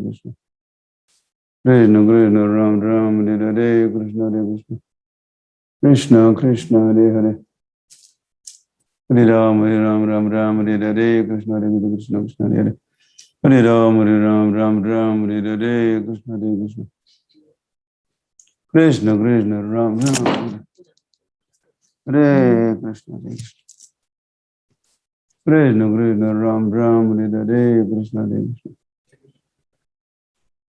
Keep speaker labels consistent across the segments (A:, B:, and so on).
A: Krishna. Krishna Krishna Ram Ram Hare Hare Krishna Hare Krishna. Krishna Krishna Hare Hare. Hare Ram Ram Ram Hare Hare Krishna Hare Krishna Krishna Hare Hare. Hare Ram Ram Ram Hare Hare Krishna Hare Krishna. Krishna Krishna Ram Ram Hare Krishna Hare Krishna. Krishna Krishna Ram Ram Hare Hare Krishna Hare Krishna.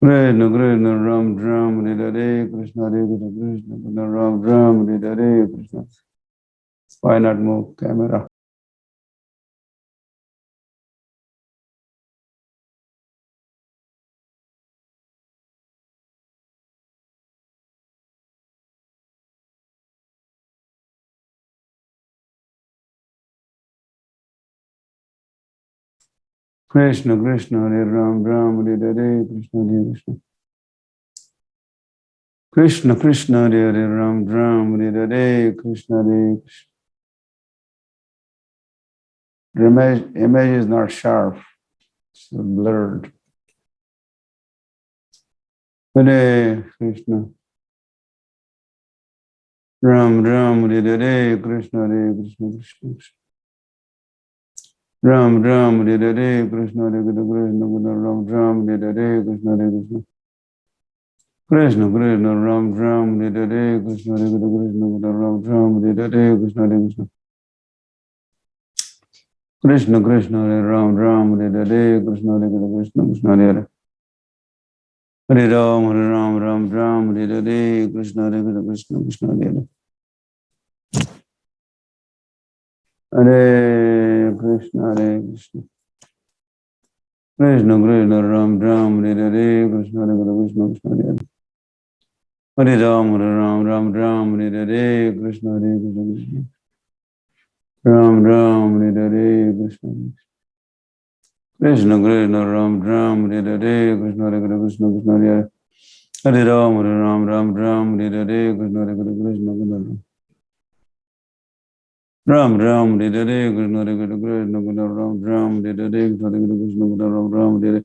A: Krishna Krishna Ram Ram Hare Hare Krishna Hare Krishna. Krishna Krishna Ram Ram Hare Hare Krishna. Why not move camera? Krishna Krishna Hare Ram Ram Hare Hare Krishna Hare Krishna. Krishna Krishna Hare Hare Ram Ram Hare Hare Krishna Hare Krishna. The image is not sharp, it's blurred. Hare Krishna. Ram Ram Hare Hare Krishna Hare Krishna Krishna Krishna. Ram Ram Hare Hare Krishna Hare Krishna Krishna Krishna Ram Ram Hare Hare Krishna Hare Krishna. Krishna Krishna Ram Ram Hare Hare Krishna Hare Krishna Krishna Ram Ram Hare Hare Krishna Hare Krishna. Krishna Krishna Hare Ram Ram Hare Hare Krishna Hare Krishna Krishna Hare Hare. Hare Ram Ram Ram Hare Hare Krishna Hare Krishna Krishna Hare Hare. Hare Krishna Hare Krishna. Krishna Krishna Ram Ram Hare Hare Krishna Hare Krishna Krishna Hare Hare. Hare Ram Ram Hare Hare Krishna Hare Krishna Krishna. Ram Ram Hare Hare Krishna. Krishna Krishna Ram Ram Hare Hare Krishna Hare Krishna Krishna Hare Hare. Hare Ram Ram Hare Hare Krishna Hare Krishna Krishna. Ram Ram Hare Hare Krishna Hare Krishna Krishna Ram Ram Hare Hare Krishna Hare Krishna Krishna Ram Ram Hare Hare.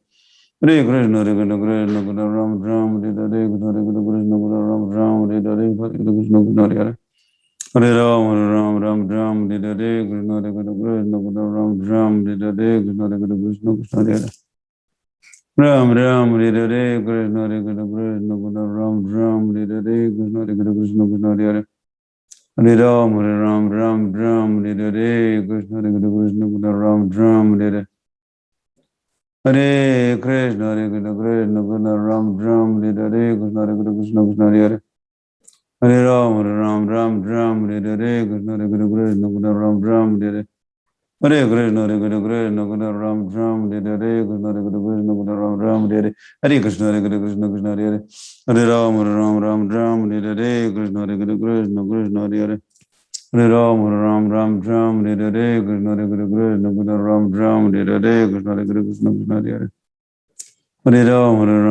A: Hare Krishna Hare Krishna Krishna Ram Ram Hare Hare Krishna Hare Krishna Ram Ram Hare Hare Krishna Krishna Hare Hare. Hare Ram Ram Hare Hare Krishna Hare Krishna Ram Ram Hare Hare Krishna Hare Krishna Krishna Hare Hare. Ram Ram Hare Hare Krishna Hare Krishna Ram Ram Hare Hare Krishna Hare Krishna Krishna Hare Hare. Hare Ram Ram Hare Hare Krishna Hare Krishna Ram Ram Hare Hare. Hare Krishna Hare Krishna Ram Ram Hare Hare Krishna Hare Krishna Krishna Hare Hare. Hare Ram Ram Hare Hare Krishna Hare Krishna Ram Ram Hare Hare. Hare Krishna Hare Krishna Ram Ram Hare Hare Krishna Hare Krishna Ram Ram Hare Hare. Hare Krishna Hare Krishna Krishna Hare Hare. Hare Ram Hare Hare Krishna Hare Krishna Krishna Hare Hare. Hare Ram Hare Hare Krishna Hare Krishna Ram Ram Hare Hare Krishna Hare Krishna Krishna Hare Hare. Hare Ram Hare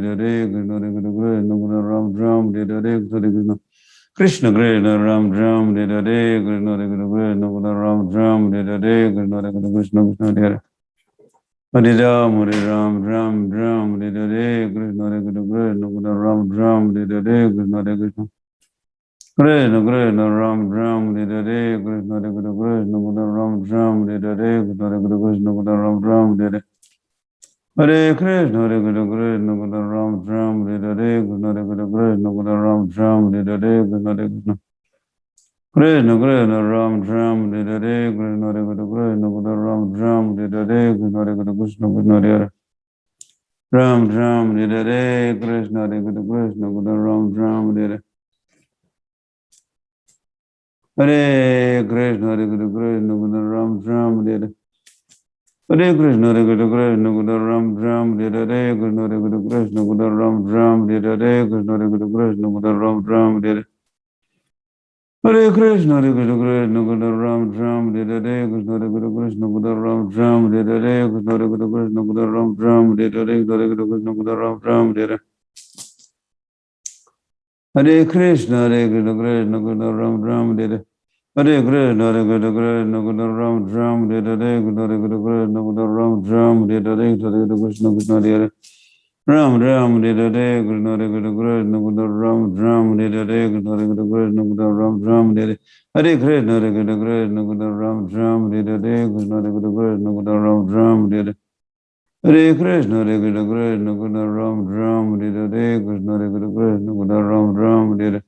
A: Hare Krishna Hare Krishna Ram Ram Hare Hare Krishna Hare Krishna. Krishna Krishna Ram Hare Hare Krishna Hare Krishna Ram Ram Hare Hare Krishna Hare Krishna Krishna Hare Hare. Hare Ram Hare Hare Krishna Hare Krishna Ram Ram Hare Hare Krishna Hare Krishna. Krishna Krishna Ram Hare Hare Krishna Hare Krishna Ram Ram Hare Hare Krishna Hare Krishna Ram Ram Hare Hare. Hare Krishna Hare Krishna Ram Ram Hare Hare Krishna Hare Krishna Ram Ram Hare Hare Krishna Hare Krishna. Krishna Krishna Ram Hare Hare Krishna Hare Krishna Ram Ram Hare Hare Krishna Hare Krishna Krishna Hare Hare. Ram Hare Hare Krishna Hare Krishna Ram Ram Hare Hare. Hare Krishna Hare Krishna Ram Ram Hare Hare. Hare Krishna Hare Krishna Ram Ram Hare Hare Krishna Hare Krishna Ram Ram Hare Hare Krishna Hare Krishna Ram Ram Hare Hare. Hare Krishna Hare Krishna Ram Ram Hare Hare Krishna Hare Krishna Ram Ram Hare Hare Krishna Hare Krishna Ram Ram Hare Hare Hare Krishna Ram Ram Hare Hare. Hare Krishna Hare Krishna Ram Ram Hare Hare. Hare Krishna, Hare Krishna, Krishna Krishna, Ram Ram, Hare Hare, Krishna Hare Krishna, Krishna Krishna, Ram Ram, Hare Hare, Hare Krishna, Krishna Hare Hare, Ram Ram, Hare Hare, Krishna Hare Krishna, Krishna Krishna, Ram Ram, Hare Hare, Krishna Hare Krishna, Krishna Krishna, Ram Ram, Hare Hare, Hare Krishna, Hare Krishna, Krishna Krishna, Ram Ram, Hare Hare, Krishna Hare Krishna, Krishna Krishna, Ram Ram, Hare Hare.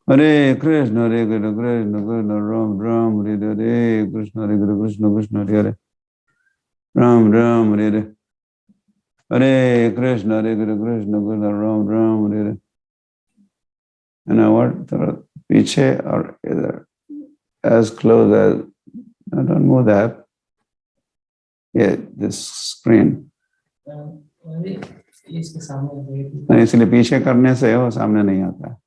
A: Hare Krishna, Hare Krishna, Krishna Krishna, Ram Ram, Hare Hare, Krishna Hare Krishna, Krishna Krishna, Ram Ram, Hare Hare. Hare Krishna, Hare Krishna, Krishna Krishna, Ram Ram, Hare Hare, Krishna Hare Krishna, Krishna Krishna, Hare Hare, Ram Ram, Hare Hare. Hare Krishna, Hare Krishna, Krishna Krishna, Ram Ram, Hare Hare. And I want थोड़ा पीछे और इधर as close as I don't move that. Yeah, this screen. इसलिए पीछे करने से वो सामने नहीं आता.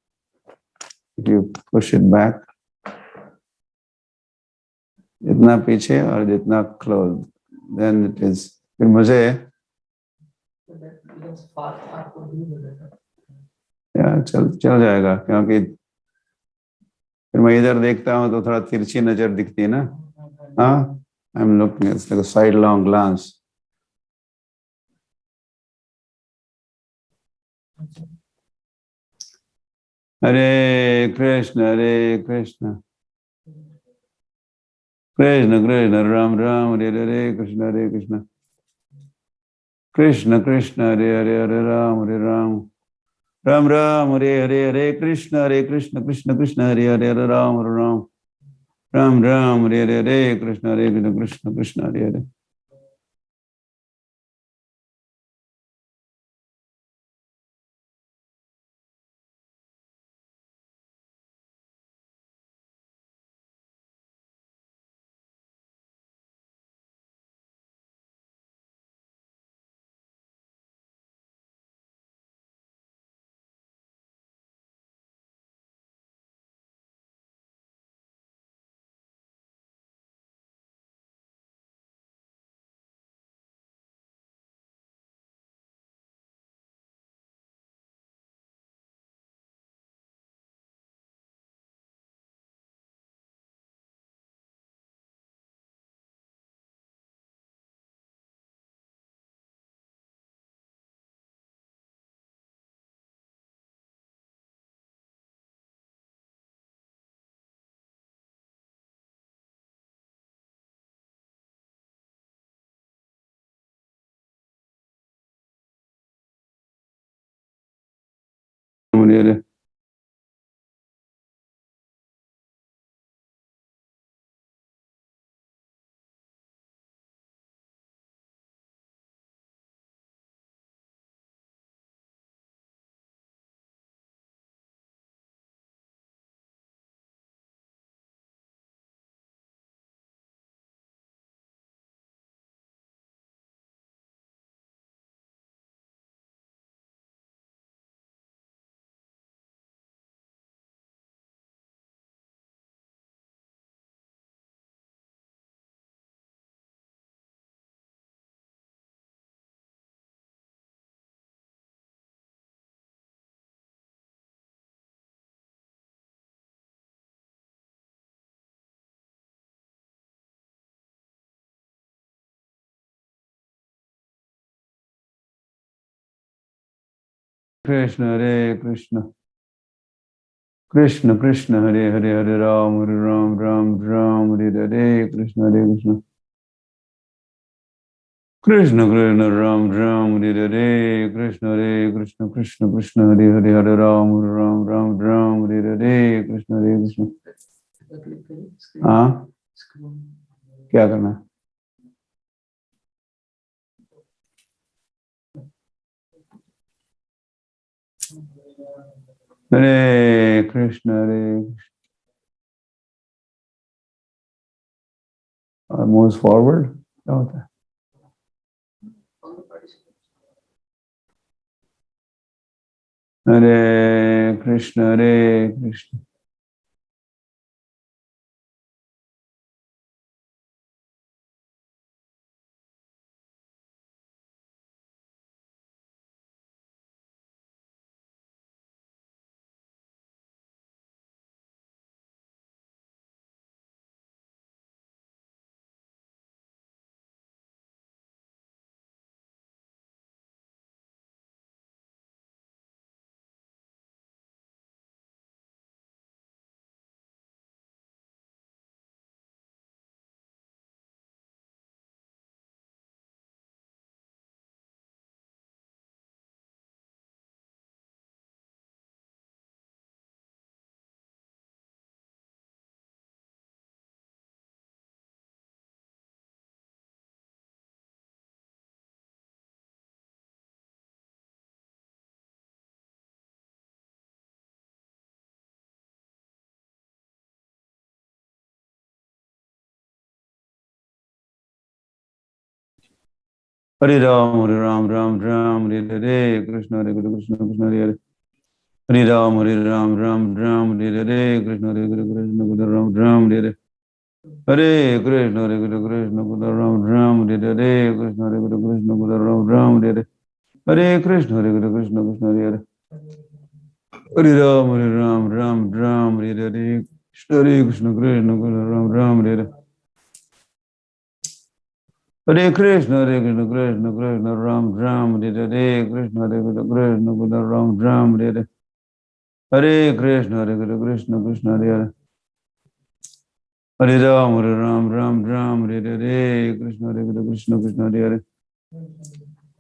A: If you push it back, जितना पीछे और जितना close, then it is. फिर मुझे चल जाएगा क्योंकि फिर मैं इधर देखता हूँ तो थोड़ा तिरछी नजर दिखती है ना. हाँ, I'm looking at like a sidelong glance. Hare Krishna, Hare Krishna, Krishna Krishna, Ram Ram, Hare Hare, Krishna Hare Krishna, Krishna Krishna, Hare Hare, Hare Ram, Hare Ram, Ram Ram, Hare Hare, Hare Krishna, Hare Krishna, Krishna Krishna, Hare Hare, Hare Ram, Hare Ram, Ram Ram, Hare Hare, Hare Krishna, Hare Krishna, Krishna Krishna, Hare Hare. Hare Hare. Krishna, Hare Krishna, Krishna Krishna, Hare Hare, Hare Ram, Hare Ram, Ram Ram, Hare Hare, Krishna Hare Krishna, Krishna Krishna, Ram Ram, Hare Hare, Krishna Hare Krishna, Krishna Krishna, Hare Hare, Hare Ram, Hare Ram, Ram Ram, Hare Hare, Krishna Hare Krishna. हाँ, क्या करना है? Hare Krishna, Hare moves forward. क्या होता है? Hare Krishna, Hare Krishna. Hare Ram, Ram Ram, Hare Hare, Krishna Hare Krishna, Krishna Hare Hare. Hare Ram, Ram Ram, Hare Hare, Krishna Hare Krishna, Krishna Ram Ram, Hare Hare. Hare Krishna, Hare Krishna, Krishna Ram Ram, Hare Hare, Krishna Hare Krishna, Krishna Ram Ram, Hare Hare. Hare Krishna, Hare Krishna, Krishna Hare Hare. Hare Ram, Ram Ram, Hare Hare, Hare Krishna, Krishna Krishna Ram Ram, Hare Hare. Hare Krishna, Hare Krishna, Krishna Krishna Ram Ram, Hare Hare, Krishna Hare Krishna, Krishna Krishna Ram Ram, Hare Hare. Hare Krishna, Hare Krishna, Krishna Krishna Hare Hare. Hare Ram, Ram Ram, Hare Hare, Krishna Hare Krishna, Krishna Krishna Hare Hare.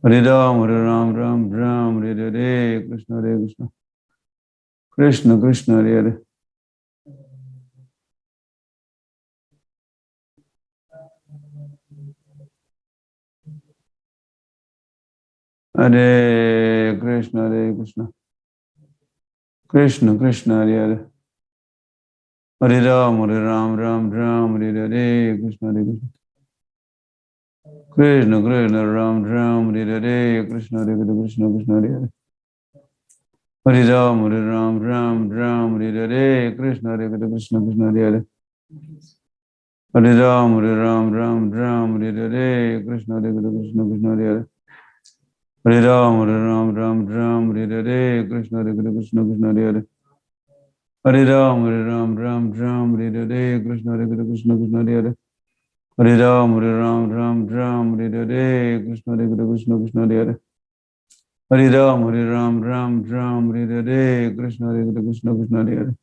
A: Hare Ram, Ram Ram, Hare Hare, Krishna Hare Krishna, Krishna Krishna Hare Hare. Hare Krishna, Hare Krishna, Krishna Krishna Hare Hare. Hare Ram, Ram Ram, Hare Hare, Krishna Hare Krishna, Krishna Krishna Ram Ram, Hare Hare, Krishna Hare Krishna, Krishna Krishna Hare Hare. Hare Ram, Ram Ram, Hare Hare, Krishna Hare Krishna, Krishna Krishna Hare Hare. Hare Ram, Ram Ram, Hare Hare, Krishna Hare Krishna, Krishna Krishna Hare Hare. Hare Ram, Ram Ram, Hare Hare, Krishna Hare Krishna, Krishna Krishna Hare Hare. Hare Ram, Ram Ram, Hare Hare, Krishna Hare Krishna, Krishna Krishna Hare Hare. Hare Ram, Ram Ram, Hare Hare, Krishna Hare Krishna, Krishna Krishna Hare Hare. Hare Ram, Ram Ram, Hare Hare, Krishna Hare Krishna, Krishna Krishna Hare Hare.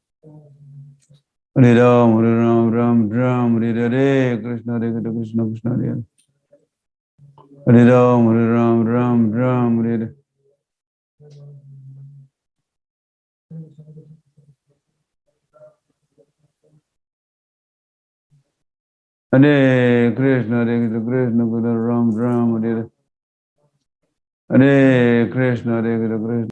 A: Hare Ram, Ram Hare Hare, Krishna Hare Krishna, Krishna Krishna Hare Hare. Hare Ram, Ram Hare Hare. Hare Krishna, Hare Krishna, Krishna Krishna Ram Hare Hare. Hare Krishna, Hare Krishna, Krishna.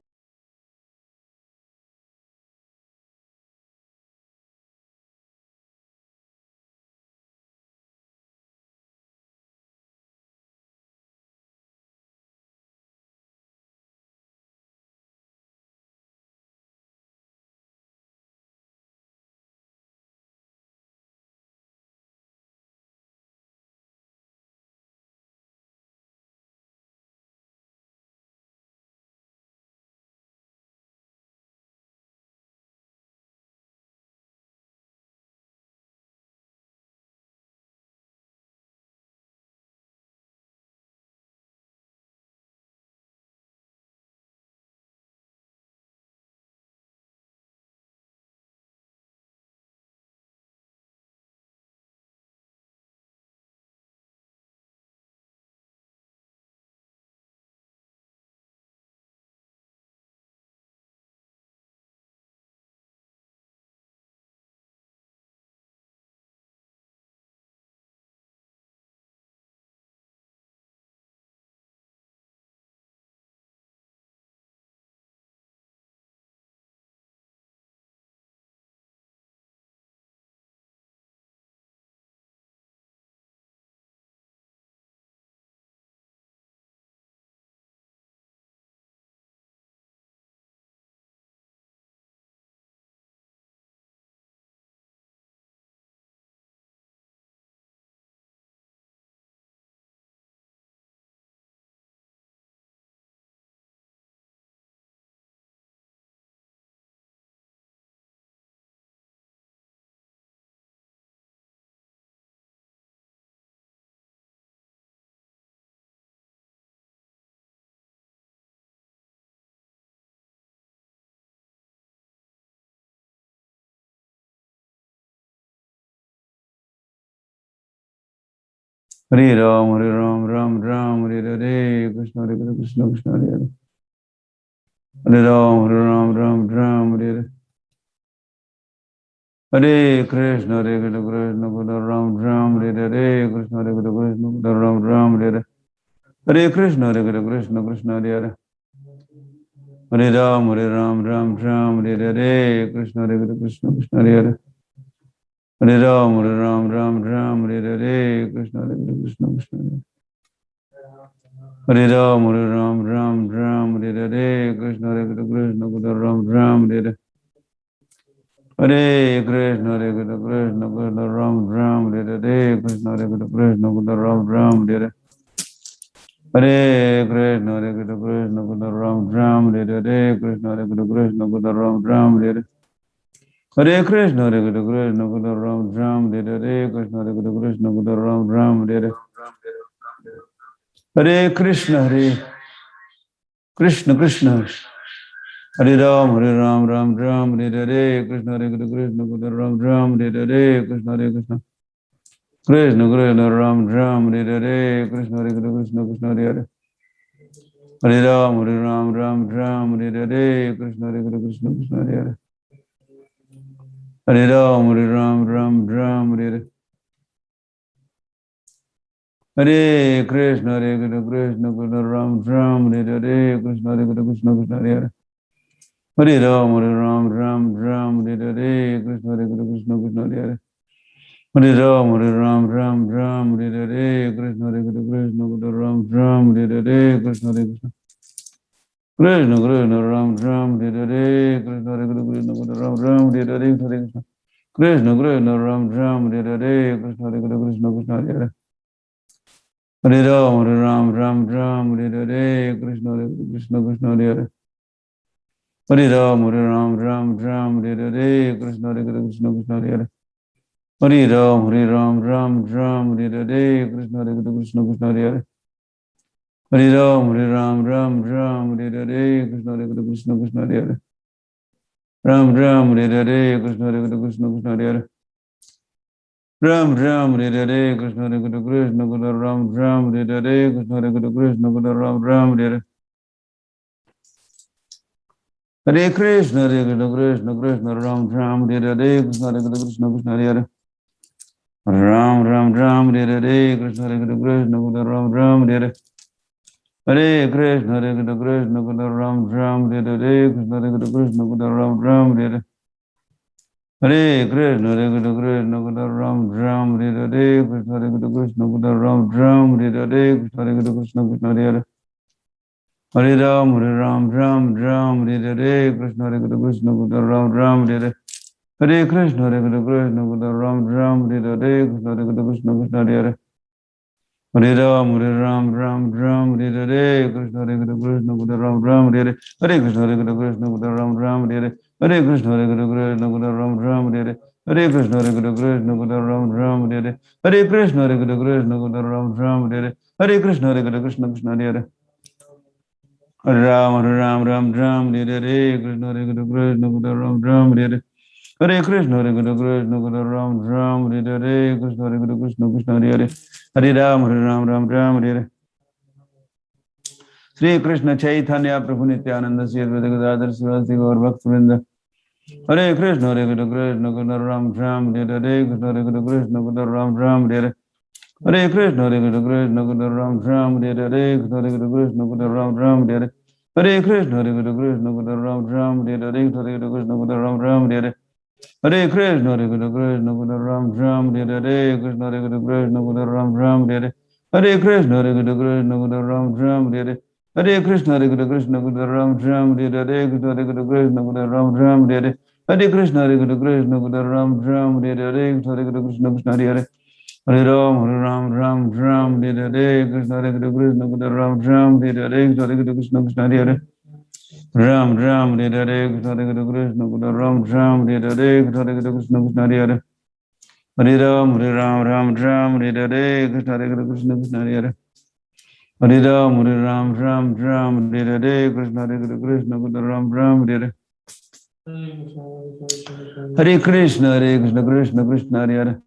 A: Hare Ram, Ram Hare Hare, Krishna Hare Krishna, Krishna Krishna Hare Hare. Hare Ram, Ram Hare Hare. Hare Krishna, Hare Krishna, Krishna Krishna Ram Hare Hare, Krishna Hare Krishna, Krishna Krishna Ram Hare Hare. Hare Krishna, Hare Krishna, Krishna Krishna Hare Hare. Hare Ram, Hare Hare, Krishna Hare Krishna, Krishna Krishna Hare Hare. Hare Ram, Hare Hare, Krishna Hare Krishna, Krishna Krishna Hare Hare. Hare Ram, Ram Ram, Hare Hare Krishna, Hare Krishna, Krishna Ram, Hare Hare. Hare Krishna, Hare Krishna, Krishna Ram, Hare Hare Krishna, Hare Krishna, Krishna Ram, Hare Hare. Hare Krishna, Hare Krishna, Krishna Ram, Hare Hare Krishna, Hare Krishna, Krishna Ram, Hare Hare. Hare Krishna, Hare Krishna, Krishna Ram, Hare Hare Krishna, Hare Krishna, Krishna Ram, Hare Hare. Hare Krishna, Hare Krishna, Krishna Hare Ram, Ram, Hare Hare Krishna, Hare Krishna, Krishna Ram, Hare Hare Krishna, Hare Krishna, Krishna Krishna Ram, Hare Hare Krishna, Hare Krishna, Krishna Hare Hare. Hare Ram, Ram, Hare Hare Krishna, Hare Krishna, Krishna Hare Hare. Hare Ram, Ram, Hare Hare. Hare Krishna, Hare Krishna, Krishna Ram, Hare Hare Krishna, Hare Krishna, Krishna Hare Hare. Hare Ram, Ram, Hare Hare Krishna, Hare Krishna, Krishna Hare Hare. Hare Ram, Hare Hare Krishna, Hare Krishna, Krishna Ram, Hare Hare Krishna, Hare Krishna. Krishna Krishna Ram, Hare Hare Krishna, Hare Krishna, Krishna Ram, Hare Hare Krishna. Krishna Krishna Ram, Hare Hare Krishna, Hare Krishna, Krishna Hare Hare. Hare Ram, Hare Hare Krishna, Hare Krishna, Krishna Hare Hare. Hare Ram, Hare Hare Krishna, Hare Krishna, Krishna Hare Hare. Hare Ram, Hare Hare Krishna, Hare Krishna, Krishna Hare Hare. Hare Ram, Hare Hare Krishna, Hare Krishna, Krishna Hare Hare. Ram, Hare Hare Krishna, Hare Krishna, Krishna Hare Hare. Ram, Hare Hare Krishna, Hare Krishna, Krishna Ram, Hare Hare Krishna, Hare Krishna, Krishna Ram, Hare Hare. Hare Krishna, Hare Krishna, Krishna Ram, Hare Hare Krishna, Hare Krishna, Krishna Hare Hare. Ram, Hare Hare Krishna, Hare Krishna, Ram, Hare Hare. Hare Krishna, Hare Krishna, Krishna Ram, Hare Hare Krishna, Hare Krishna, Ram, Hare Hare. Hare Krishna, Hare Krishna, Krishna Ram, Hare Hare Krishna, Hare Krishna, Ram, Hare Hare Krishna, Hare Krishna, Krishna Hare Hare. Hare Ram, Hare Hare Krishna, Hare Krishna, Ram, Hare Hare. Hare Krishna, Hare Krishna, Krishna Ram, Hare Hare Krishna, Hare Krishna, Krishna Hare Hare. Hare Ram, Hare Hare Krishna, Hare Krishna, Ram, Hare Hare. Hare Krishna, Hare Krishna, Ram, Hare Hare. Hare Krishna, Hare Krishna, Ram, Hare Hare. Hare Krishna, Hare Krishna, Ram, Hare Hare. Hare Krishna, Hare Krishna, Ram, Hare Hare. Hare Krishna, Hare Krishna, Krishna Hare Hare. Hare Ram, Hare Hare Krishna, Hare Krishna, Ram, Hare Hare. Hare Krishna, Hare Krishna, Ram, Hare Hare Krishna, Hare Krishna, Krishna Hare Hare. Hare Ram, Hare Hare. Shri Krishna Chaitanya Prabhu Nityananda Sri Advaita Gadadhar Sivasi Gaur Bhakta Vrinda. Hare Krishna, Hare Krishna, Ram, Hare Hare Krishna, Hare Krishna, Ram, Hare Hare. Hare Krishna, Hare Krishna, Ram, Hare Hare Krishna, Hare Krishna, Ram, Hare Hare. Hare Krishna, Hare Krishna, Ram, Hare Hare Krishna, Hare Krishna, Ram, Hare Hare. Hare Krishna, Hare Krishna, Ram, Hare Hare Krishna, Hare Krishna, Ram, Hare Hare. Hare Krishna, Hare Krishna, Ram, Hare Hare. Hare Krishna, Hare Krishna, Ram, Hare Hare Krishna, Hare Krishna, Ram, Hare Hare. Hare Krishna, Hare Krishna, Ram, Hare Hare Krishna, Hare Krishna, Krishna Hare Hare. Hare Ram, Hare Hare Krishna, Hare Krishna, Ram, Hare Hare Krishna, Hare Krishna, Krishna Hare Hare. Ram, Hare Hare Krishna, Hare Krishna, Ram, Hare Hare Krishna, Hare Krishna, Krishna Hare Hare. Hare Ram, Hare Hare Krishna, Hare Krishna, Krishna Hare Hare. Hare Ram, Hare Hare Krishna, Hare Krishna, Ram, Hare Hare. Hare Krishna, Krishna Krishna, Hare Hare.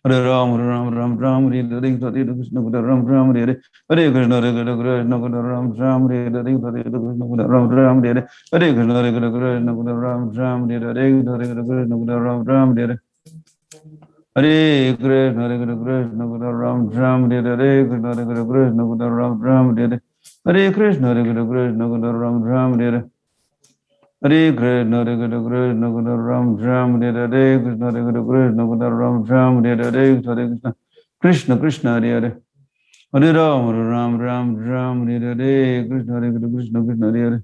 A: Hare Ram, Hare Hare Krishna, Ram, Hare Hare. Hare Krishna, Ram, Hare Hare Krishna, Ram, Hare Hare. Hare Krishna, Ram, Hare Hare Krishna, Ram, Hare Hare. Hare Krishna, Ram, Hare Hare Krishna, Ram, Hare Hare. Hare Krishna, Ram, Hare Hare. Hare Krishna, Ram, Hare Hare Krishna, Ram, Hare Hare. Krishna Krishna, Hare Hare. Hare Ram, Ram Ram, Ram Hare Hare, Krishna Hare Krishna, Krishna Hare Hare.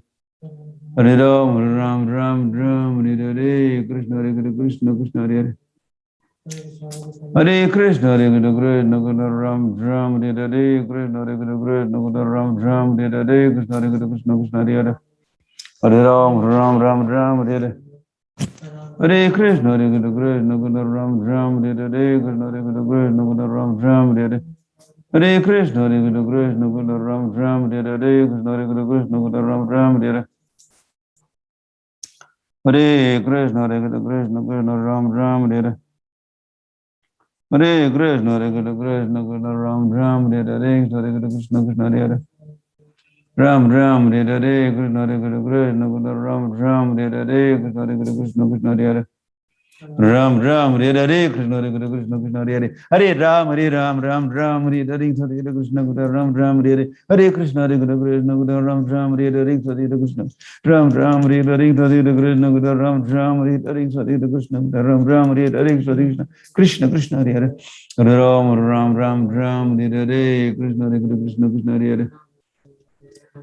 A: Hare Ram, Ram Ram, Ram Hare Hare, Krishna Hare Krishna, Krishna Hare Hare. Hare Krishna, Hare Krishna, Krishna Ram Ram Hare Hare, Krishna Hare Krishna, Ram Ram Hare Hare, Krishna Hare Krishna, Krishna Hare Hare. Hare Ram, Ram Ram, Ram Hare Hare. Hare Krishna, Hare Krishna, Krishna Ram Ram Hare Hare, Krishna Hare Krishna, Ram Ram Hare Hare. Hare Krishna, Hare Krishna, Krishna Ram Ram Hare Hare, Krishna Hare Krishna, Ram Ram Hare Hare. Hare Krishna, Hare Krishna, Krishna Ram Ram Hare Hare. Hare Krishna, Hare Krishna, Krishna Ram Ram Hare Hare, Hare Krishna, Krishna Hare Hare. Ram Ram Hare Hare, Krishna Hare Krishna, Ram Ram Hare Hare, Krishna Hare Krishna, Krishna Hare Hare. Ram Ram Hare Hare, Krishna Hare Krishna, Krishna Hare Hare. Hare Ram, Hare Ram, Ram Ram Hare Hare, Hare Krishna, Ram Ram Hare Hare. Hare Krishna, Hare Krishna, Ram Ram Hare Hare, Hare Krishna. Ram Ram Hare Hare, Hare Krishna, Ram Ram Hare Hare, Hare Krishna, Ram Ram Hare Hare, Hare Krishna. Krishna Krishna Hare Hare. Hare Ram, Ram Ram, Ram Hare Hare, Krishna Hare Krishna, Krishna Hare Hare.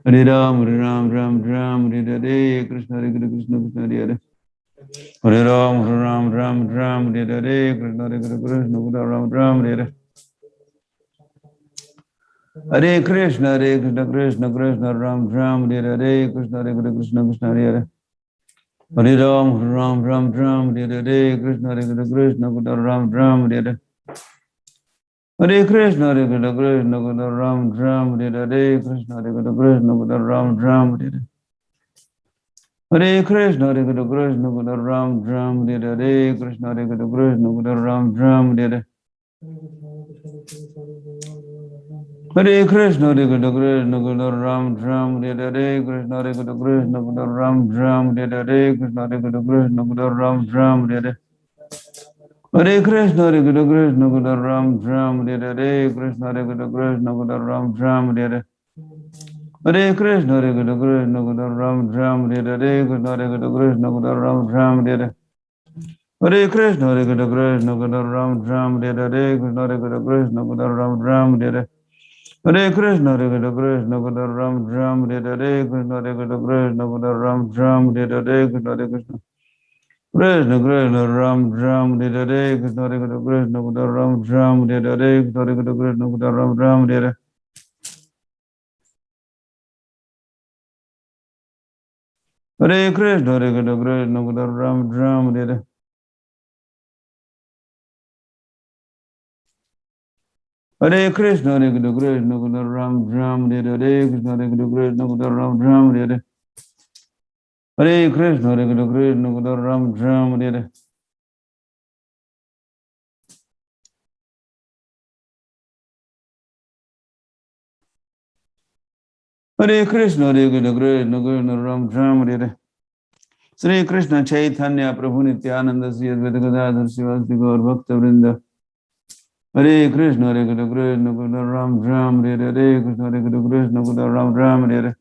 A: Hare Ram, Ram Ram, Ram Hare Hare, Krishna Hare Krishna, Krishna Hare Hare. Hare Ram, Ram Ram, Ram Hare Hare, Krishna Hare Krishna, Ram Ram Hare Hare. Hare Krishna, Hare Krishna, Krishna Krishna, Ram Ram Hare Hare, Krishna Hare Krishna, Krishna Hare Hare. Hare Ram, Ram Ram, Ram Hare Hare, Krishna Hare Krishna, Ram Ram Hare Hare. Hare Krishna, Hare Krishna, Krishna Ram Ram Hare Hare, Krishna Hare Krishna, Ram Ram Hare Hare. Hare Krishna, Hare Krishna, Krishna Ram Ram Hare Hare, Krishna Hare Krishna, Ram Ram Hare Hare. Hare Krishna, Hare Krishna, Krishna Ram Ram Hare Hare, Krishna Hare Krishna, Ram Ram Hare Hare, Krishna Hare Krishna, Ram Ram Hare Hare. Hare Krishna, Hare Krishna, Krishna Ram Ram Hare Hare, Krishna Hare Krishna, Ram Ram Hare Hare. Hare Krishna, Hare Krishna, Krishna Ram Ram Hare Hare, Krishna Hare Krishna, Ram Ram Hare Hare. Hare Krishna, Hare Krishna, Krishna Ram Ram Hare Hare, Krishna Hare Krishna, Ram Ram Hare Hare. Hare Krishna, Hare Krishna, Krishna Ram Ram Hare Hare, Krishna Hare Krishna, Ram Ram Hare Hare, Krishna Hare Krishna. Krishna Krishna Ram Ram Hare Hare, Krishna Hare Krishna, Ram Ram Hare Hare, Krishna Hare Krishna, Ram Ram Hare Hare. Hare Krishna, Hare Krishna, Krishna Ram Ram Hare Hare. Hare Krishna, Hare Krishna, Krishna Ram Ram Hare Hare, Krishna Hare Krishna, Ram Ram Hare Hare. Hare Krishna, Hare Krishna, Krishna Ram Ram Hare Hare. Hare Krishna, Hare Krishna, Krishna Krishna Ram Ram Hare Hare. Sri Krishna Chaitanya Prabhu Nityananda Sri Advaita Gadadhar Sivasati Gaur Bhakta Vrinda. Hare Krishna, Hare Krishna, Krishna Krishna Ram Ram Hare Hare, Krishna Hare Krishna, Krishna Krishna Ram Ram Hare Hare.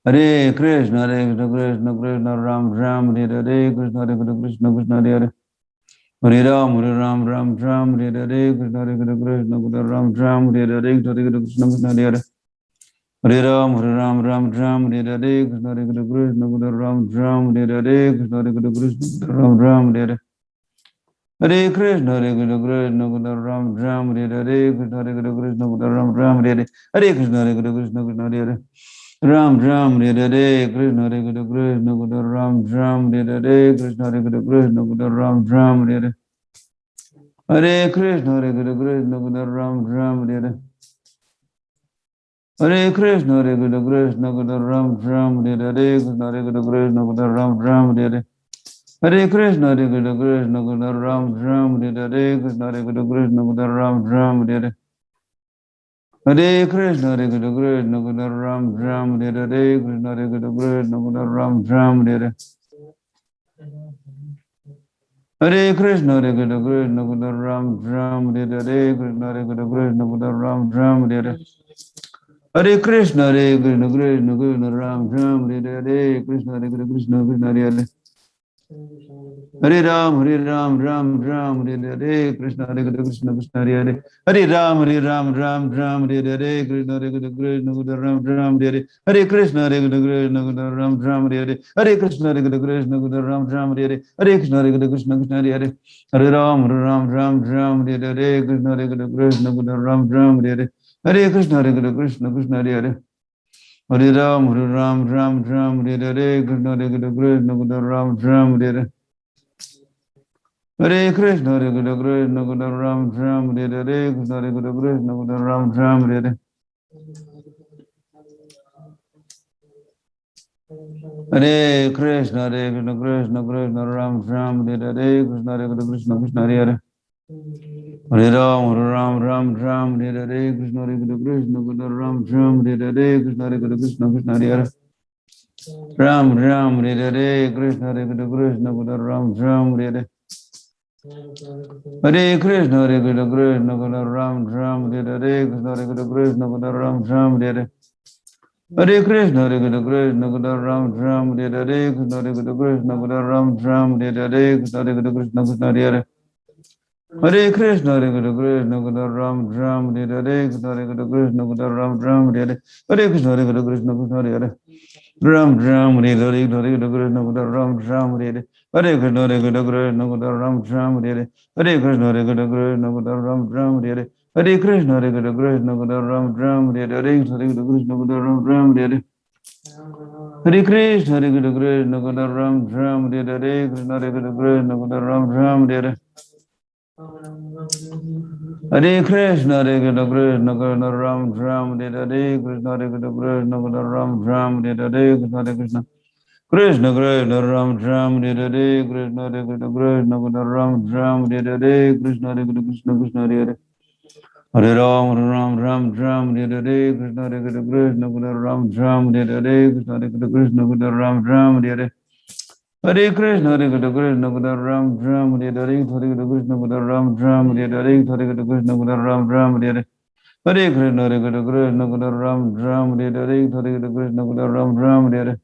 A: Hare Krishna, Hare Krishna, Krishna Krishna Ram Ram Hare Hare, Krishna Hare Krishna, Krishna Krishna Hare Hare. Hare Ram, Hare Ram, Ram Ram Hare Hare, Krishna Hare Krishna, Krishna Krishna Ram Ram Hare Hare, Krishna Hare Krishna, Krishna Krishna Hare Hare. Hare Ram, Hare Ram, Ram Ram Hare Hare, Krishna Hare Krishna, Krishna Krishna Ram Ram Hare Hare, Krishna Hare Krishna, Krishna Ram Ram Hare Hare. Hare Krishna, Hare Krishna, Krishna Ram Ram Hare Hare, Krishna Hare Krishna, Krishna Ram Ram Hare Hare. Hare Krishna, Hare Krishna, Krishna Krishna Hare Hare. Ram Ram Hare Hare, Krishna Hare Krishna, Krishna Ram Ram Hare Hare, Krishna Hare Krishna, Krishna Ram Ram Hare Hare. Hare Krishna, Hare Krishna, Krishna Ram Ram Hare Hare. Hare Krishna, Hare Krishna, Krishna Ram Ram Hare Hare, Krishna Hare Krishna, Krishna Ram Ram Hare Hare. Hare Krishna, Hare Krishna, Krishna Ram Ram Hare Hare, Krishna Hare Krishna, Krishna Ram Ram Hare Hare. Hare Krishna, Hare Krishna, Krishna Ram Ram Hare Hare, Krishna Hare Krishna, Krishna Ram Ram Hare Hare. Hare Krishna, Hare Krishna, Krishna Ram Ram Hare Hare, Krishna Hare Krishna, Krishna Ram Ram Hare Hare. Hare Krishna, Hare Krishna, Krishna Krishna Ram Ram Hare Hare, Krishna Hare Krishna, Krishna Hare Hare. Hare Ram, Ram Ram, Hare Krishna, Hare Krishna, Krishna Hare Hare. Hare Ram, Ram, Hare Krishna, Hare Krishna, Ram Ram, Hare Hare Krishna, Hare Krishna, Ram Ram, Hare Hare Krishna, Hare Krishna, Ram Ram, Hare Hare Krishna, Hare Krishna, Krishna Hare Hare. Hare Ram, Hare Krishna, Hare Krishna, Ram Ram, Hare Hare Krishna, Hare Krishna, Krishna Hare Hare. Hare Ram, Hare Krishna, Hare Krishna, Ram Ram, Hare Hare Krishna, Hare Krishna, Krishna Ram Ram, Hare Krishna, Hare Krishna, Krishna Ram Ram, Hare Hare Krishna, Hare Krishna, Krishna Krishna Ram Ram, Hare Krishna, Hare Krishna, Krishna Hare Hare. Hare Ram, Hare Krishna, Hare Krishna, Krishna Ram Ram, Hare Krishna, Hare Krishna, Krishna Hare Hare. Ram, Hare Krishna, Hare Krishna, Krishna Ram Ram, Hare Hare Krishna, Hare Krishna, Krishna Krishna Ram Ram, Hare Krishna, Hare Krishna, Krishna Ram Ram, Hare Hare Krishna, Hare Krishna, Krishna Krishna Ram Ram, Hare Krishna, Hare Krishna, Krishna Krishna Ram Ram, Hare Krishna, Hare Krishna, Krishna Hare Hare Krishna, Hare Krishna, Krishna Krishna Ram Ram, Hare Krishna, Hare Krishna, Krishna Krishna Ram Ram, Hare Krishna, Hare Krishna, Krishna Krishna Hare Ram Ram, Hare Krishna, Hare Krishna, Ram Ram, Hare Hare Krishna, Hare Krishna, Krishna Ram Ram, Hare Hare Krishna, Hare Krishna, Krishna Ram Ram, Hare Hare Krishna, Hare Krishna, Krishna Ram Ram, Hare Hare Krishna, Hare Krishna, Ram Ram, Hare Hare Krishna, Hare Krishna, Krishna Ram Ram, Hare Hare Krishna, Hare Krishna, Krishna Ram Ram, Hare Hare Krishna, Hare Krishna, Krishna Krishna Ram Ram, Hare Hare Krishna, Hare Krishna, Krishna Ram Ram, Hare Hare Krishna, Hare Krishna, Krishna Krishna Ram Ram, Hare Hare Krishna, Hare Krishna, Krishna Ram Ram, Hare Hare Krishna, Hare Krishna, Krishna Hare Hare. Hare Ram, Hare Hare Krishna, Hare Krishna, Krishna Ram Ram, Hare Hare Krishna, Hare Krishna, Ram Ram, Hare Hare. Hare Krishna, Hare Krishna, Krishna Ram Ram, Hare Hare Krishna, Ram Ram, Hare Hare Krishna, Ram Ram, Hare Hare.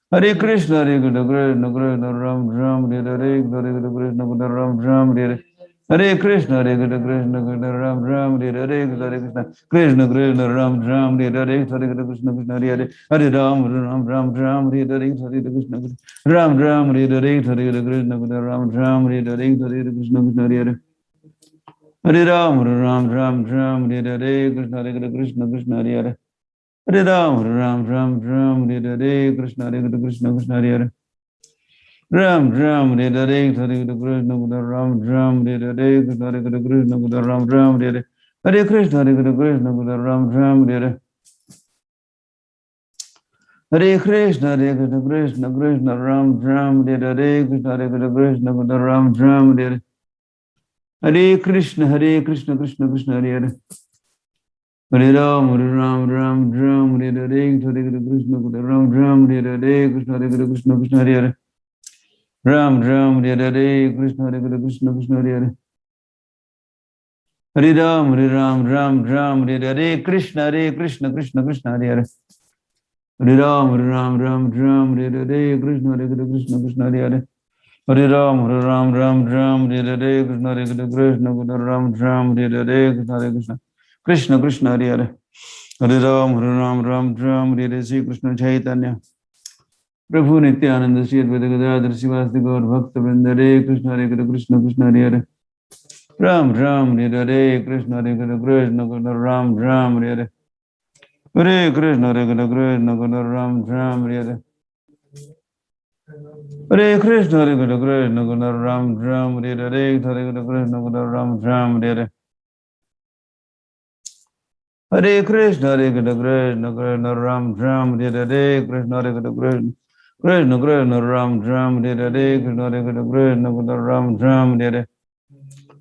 A: Hare Krishna, Hare Krishna, Krishna Ram Ram, Hare Hare Krishna, Ram Ram, Hare Hare. Hare Krishna, Hare Krishna, Krishna Ram Ram, Hare Hare Krishna, Ram Ram, Hare Hare. Hare Krishna, Hare Krishna, Krishna Ram Ram, Hare Hare Krishna, Ram Ram, Hare Hare Krishna, Hare Hare. Hare Ram, Hare Hare Krishna, Ram Ram, Hare Hare Krishna, Ram Ram, Hare Hare Krishna, Hare Hare. Hare Ram, Hare Hare Krishna, Hare Hare. Hare Ram, Hare Hare Krishna, Krishna Hare Hare. Ram, Hare Hare Krishna, Ram Ram, Hare Hare Krishna, Ram Ram, Hare Hare. Hare Krishna, Hare Krishna, Ram Ram, Hare Hare. Hare Krishna, Hare Krishna, Krishna Ram Ram, Hare Hare Krishna, Ram Ram, Hare Hare. Hare Krishna, Krishna Krishna, Hare Hare. Hare Ram, Ram Hare Hare Krishna, Ram Ram, Hare Hare Krishna, Hare Hare. Ram Ram, Hare Hare Krishna, Krishna Hare Hare. Hare Ram, Hare Hare Krishna, Krishna Krishna Hare Hare. Hare Ram, Hare Hare Krishna, Krishna Hare Hare. Hare Ram, Hare Hare Krishna, Krishna Ram Ram, Hare Hare Krishna, Krishna Hare Hare. Hare Ram, Hare Hare Sri Krishna Chaitanya Prabhu Nityananda Sri Advaita Gadadhar Sivasadi Gaur Bhakta Vrinda, Hare Krishna, Krishna Hare Hare. Ram, Hare Hare Krishna, Krishna Ram Ram, Hare Hare. Hare Krishna, Krishna Ram Ram, Hare Hare. Hare Krishna, Krishna Ram Ram, Hare Hare. Krishna Ram Ram, Hare Hare. Hare Krishna, Krishna Ram Ram, Hare Hare. Krishna Krishna Ram Ram, Hare Hare. Krishna Ram Ram, Hare Hare.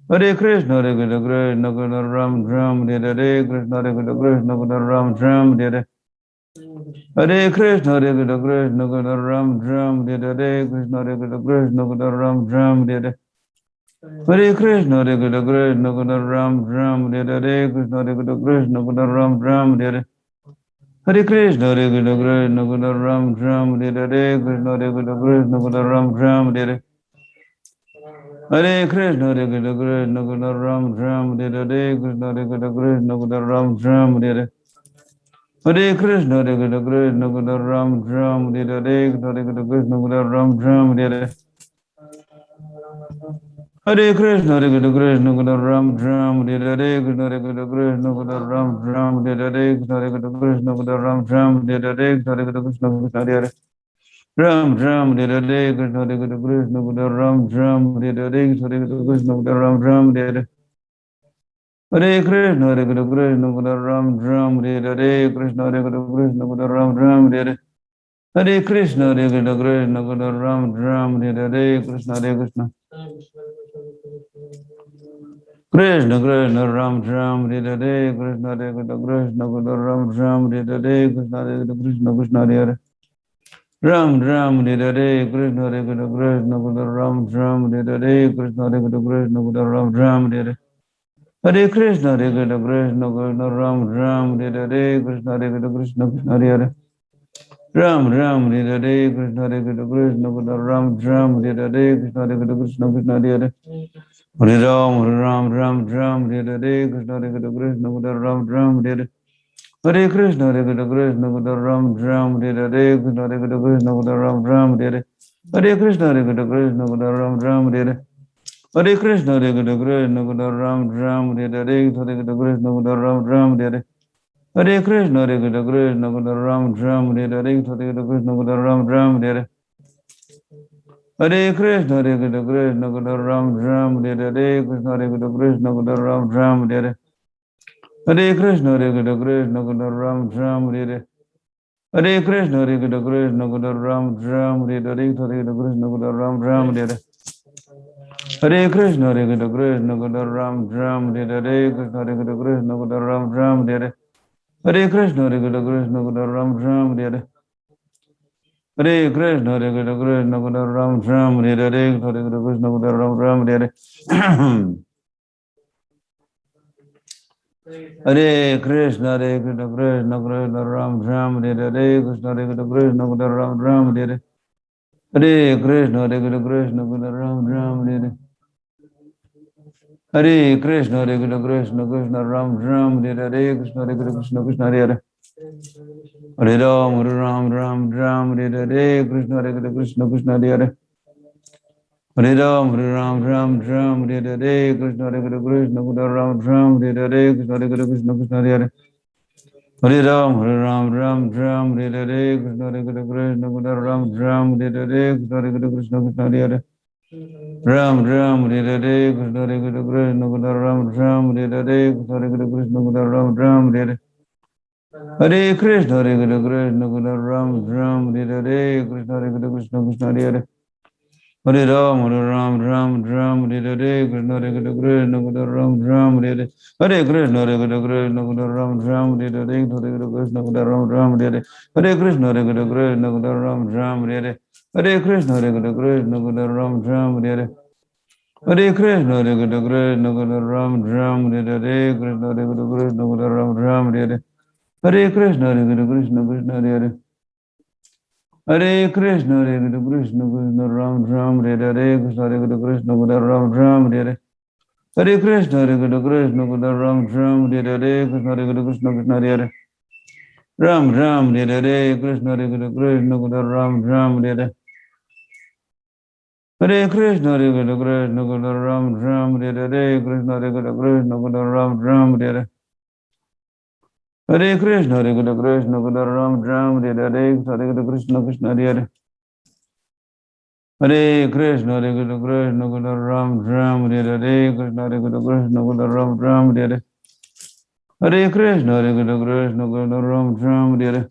A: Hare Krishna, Krishna Ram Ram, Hare Hare. Krishna Ram Ram, Hare Hare. Hare Krishna, Krishna Ram Ram, Hare Hare. Krishna Ram Ram, Hare Hare. Hare Krishna, Krishna Ram Ram, Hare Hare. Krishna Ram Ram, Hare Hare. Hare Krishna, Krishna Ram Ram, Hare Hare. Krishna Ram Ram, Hare Hare. Hare Krishna, Hare Krishna, Krishna Krishna, Ram Ram, Hare Krishna, Hare Krishna, Krishna Krishna, Ram Ram, Hare Hare Krishna, Hare Krishna, Krishna Krishna, Ram Ram, Hare Krishna, Hare Krishna, Krishna Krishna, Ram Ram, Hare Hare Krishna, Hare Krishna, Krishna Krishna, Ram Ram, Hare Krishna, Hare Krishna, Krishna Krishna, Ram Ram, Hare Krishna, Hare Krishna, Krishna Krishna, Ram Ram, Hare Krishna, Hare Krishna, Krishna Krishna, Hare Ram Ram, Hare Krishna, Hare Krishna, Krishna Krishna, Ram Ram, Hare Krishna, Hare Krishna, Krishna Krishna, Ram Ram, Hare Krishna, Hare Krishna, Krishna Krishna, Ram Ram, Hare Krishna, Hare Krishna, Krishna Krishna, Ram Ram, Hare Krishna, Hare Krishna, Krishna Krishna, Ram Ram, Hare Krishna, Hare Krishna. Krishna Krishna Ram Ram Hare Krishna Hare Krishna Krishna Krishna Ram Ram Hare Krishna Hare Krishna Krishna Hare Ram Ram Hare Krishna Hare Krishna Krishna Krishna Ram Ram Hare Krishna Hare Krishna Krishna Krishna Ram Ram Hare Hare Krishna Hare Krishna Krishna Krishna Ram Ram Hare Krishna Hare Krishna Krishna Krishna Hare Ram Ram Hare Krishna Hare Krishna Krishna Krishna Ram Ram Hare Krishna Hare Krishna Krishna Krishna Hare Hare Ram, Ram, Ram, Hare Krishna, Hare Krishna, Krishna, Hare Ram, Ram, Hare Hare Krishna, Hare Krishna, Krishna, Hare Ram, Ram, Hare Krishna, Hare Krishna, Krishna, Hare Ram, Ram, Hare Hare Krishna, Hare Krishna, Krishna, Hare Ram, Ram, Hare Hare Krishna, Hare Krishna, Krishna, Hare Ram, Ram, Hare Krishna, Hare Ram, Ram, Hare Hare Krishna, Hare Krishna, Krishna, Hare Ram, Ram, Hare Krishna, Hare Ram, Ram, Hare Hare Krishna, Hare Krishna, Krishna Krishna, Ram Ram, Hare Krishna, Hare Krishna, Krishna Krishna, Ram Ram, Hare Hare Krishna, Hare Krishna, Krishna Krishna, Ram Ram, Hare Hare Krishna, Hare Krishna, Krishna Krishna, Ram Ram, Hare Krishna, Krishna Krishna, Ram Ram, Hare Hare Krishna, Hare Krishna, Krishna Krishna, Ram Ram, Hare Krishna, Hare Krishna, Krishna Krishna, Ram Ram, Hare Hare Krishna, Hare Krishna, Krishna Krishna, Ram Ram, Hare Hare Krishna, Hare Krishna, Krishna Krishna, Ram Ram, Hare Krishna, Hare Krishna, Ram Ram, Hare Hare Krishna, Hare Krishna, Krishna Krishna, Ram Ram, Hare Krishna, Hare Krishna, Krishna Krishna, Ram Ram, Hare Hare Krishna, Hare Krishna, Krishna Krishna, Ram Ram, Hare Hare Krishna, Hare Krishna, Krishna Krishna, Ram Ram, Hare Krishna, Hare Krishna, Krishna Hare Hare Ram, Ram Ram, Ram, Hare Krishna, Hare Krishna, Krishna Hare Hare Ram, Ram Ram, Ram, Hare Krishna, Hare Krishna, Ram Ram, Hare Krishna, Hare Krishna, Krishna Hare Hare Ram, Ram, Ram, Hare Krishna, Hare Krishna, Ram Ram, Hare Krishna, Hare Krishna, Krishna Hare Ram Ram, Hare Krishna, Hare Krishna, Ram Ram, Hare Krishna, Hare Krishna, Ram Ram, Hare Hare Krishna, Hare Krishna, Ram Ram, Hare Krishna, Hare Krishna, Krishna Hare Hare Ram, Ram, Hare Krishna, Hare Krishna, Ram Ram, Hare Krishna, Hare Krishna, Ram Ram, Hare Krishna, Ram Ram, Hare Krishna, Hare Krishna, Ram Ram, Hare Krishna, Hare Krishna, Ram Ram, Hare Krishna, Hare Krishna, Ram Ram, Hare Krishna, Hare Krishna, Ram Ram, Hare Krishna, Hare Krishna, Krishna Hare Hare Krishna, Hare Krishna, Krishna Ram Ram, Hare Krishna, Hare Krishna, Ram Ram, Hare Krishna, Hare Krishna, Ram Ram, Hare Krishna, Hare Krishna, Krishna Hare Ram Ram, Hare Krishna, Hare Krishna, Ram Ram, Hare Krishna, Hare Krishna, Ram Ram, Hare Krishna, Hare Krishna, Ram Ram, Hare Krishna, Hare Krishna, Ram Ram, Hare Krishna, Krishna Hare Hare Krishna, Hare Krishna, Ram Ram, Hare Krishna, Hare Krishna, Ram Ram, Hare Krishna, Hare Krishna, Ram Ram, Hare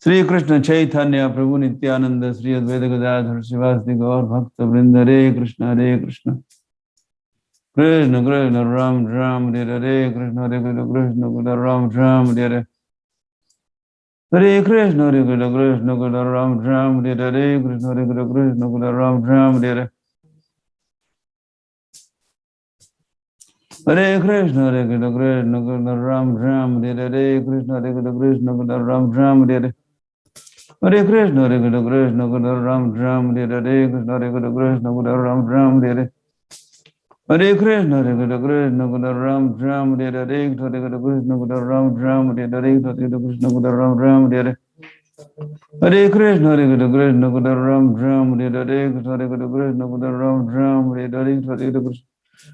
A: Sri Krishna Chaitanya Prabhu Nityananda Sri Advaita Gadadhar Srivasti Gaur Bhakta Vrinda Hare Krishna, Hare Krishna Krishna Krishna, Ram Ram, Hare Krishna, Hare Krishna, Ram Ram, Hare Hare Krishna, Hare Krishna, Ram Ram, Hare Krishna, Hare Krishna, Ram Ram, Hare Hare Krishna, Hare Krishna, Krishna Ram Ram, Hare Krishna, Hare Krishna, Ram Ram, Hare Hare Krishna, Hare Krishna, Krishna Krishna Ram Ram, Hare Krishna, Hare Krishna, Krishna Krishna Ram Ram, Hare Hare Krishna, Hare Krishna, Krishna Krishna Ram Ram, Hare Krishna, Hare Krishna, Krishna Krishna Ram Ram, Hare Krishna, Hare Krishna, Krishna Ram Ram, Hare Hare Krishna, Hare Krishna, Krishna Krishna Ram Ram, Hare Krishna, Hare Krishna,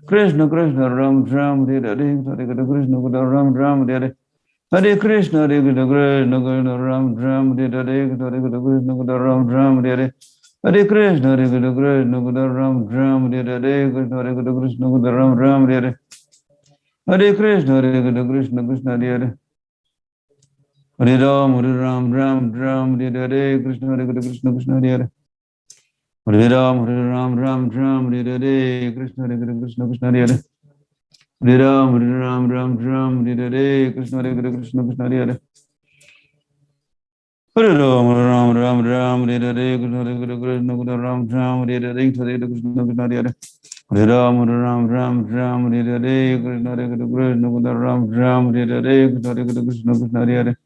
A: Krishna Krishna Ram Ram, Hare Krishna, Hare Krishna, Krishna Ram Ram, Hare Krishna, Hare Krishna, Krishna Krishna Ram Ram, Hare Hare Krishna, Hare Krishna, Krishna Krishna Ram Ram, Hare Krishna, Hare Krishna, Krishna Krishna Ram Ram, Hare Hare Krishna, Hare Krishna, Krishna Krishna Ram Ram, Hare Krishna, Hare Krishna, Krishna Krishna Ram Ram, Hare Hare Krishna, Hare Krishna, Krishna Krishna Hare Hare Ram, Hare Ram, Ram Ram, Hare Krishna, Hare Krishna, Krishna Krishna Hare Hare Ram, Hare Ram, Ram Ram, Hare Krishna, Hare Krishna, Krishna Krishna Hare Hare Ram, Hare Ram, Ram Ram, Hare Krishna, Hare Krishna, Krishna Krishna Hare Hare Ram, Ram Ram, Ram Hare Krishna, Hare Krishna, Krishna Krishna Ram Ram, Hare Krishna, Krishna Krishna Hare Hare Ram, Ram Ram, Ram Hare Krishna, Hare Krishna, Krishna Krishna Ram Ram, Hare Krishna, Krishna Krishna Hare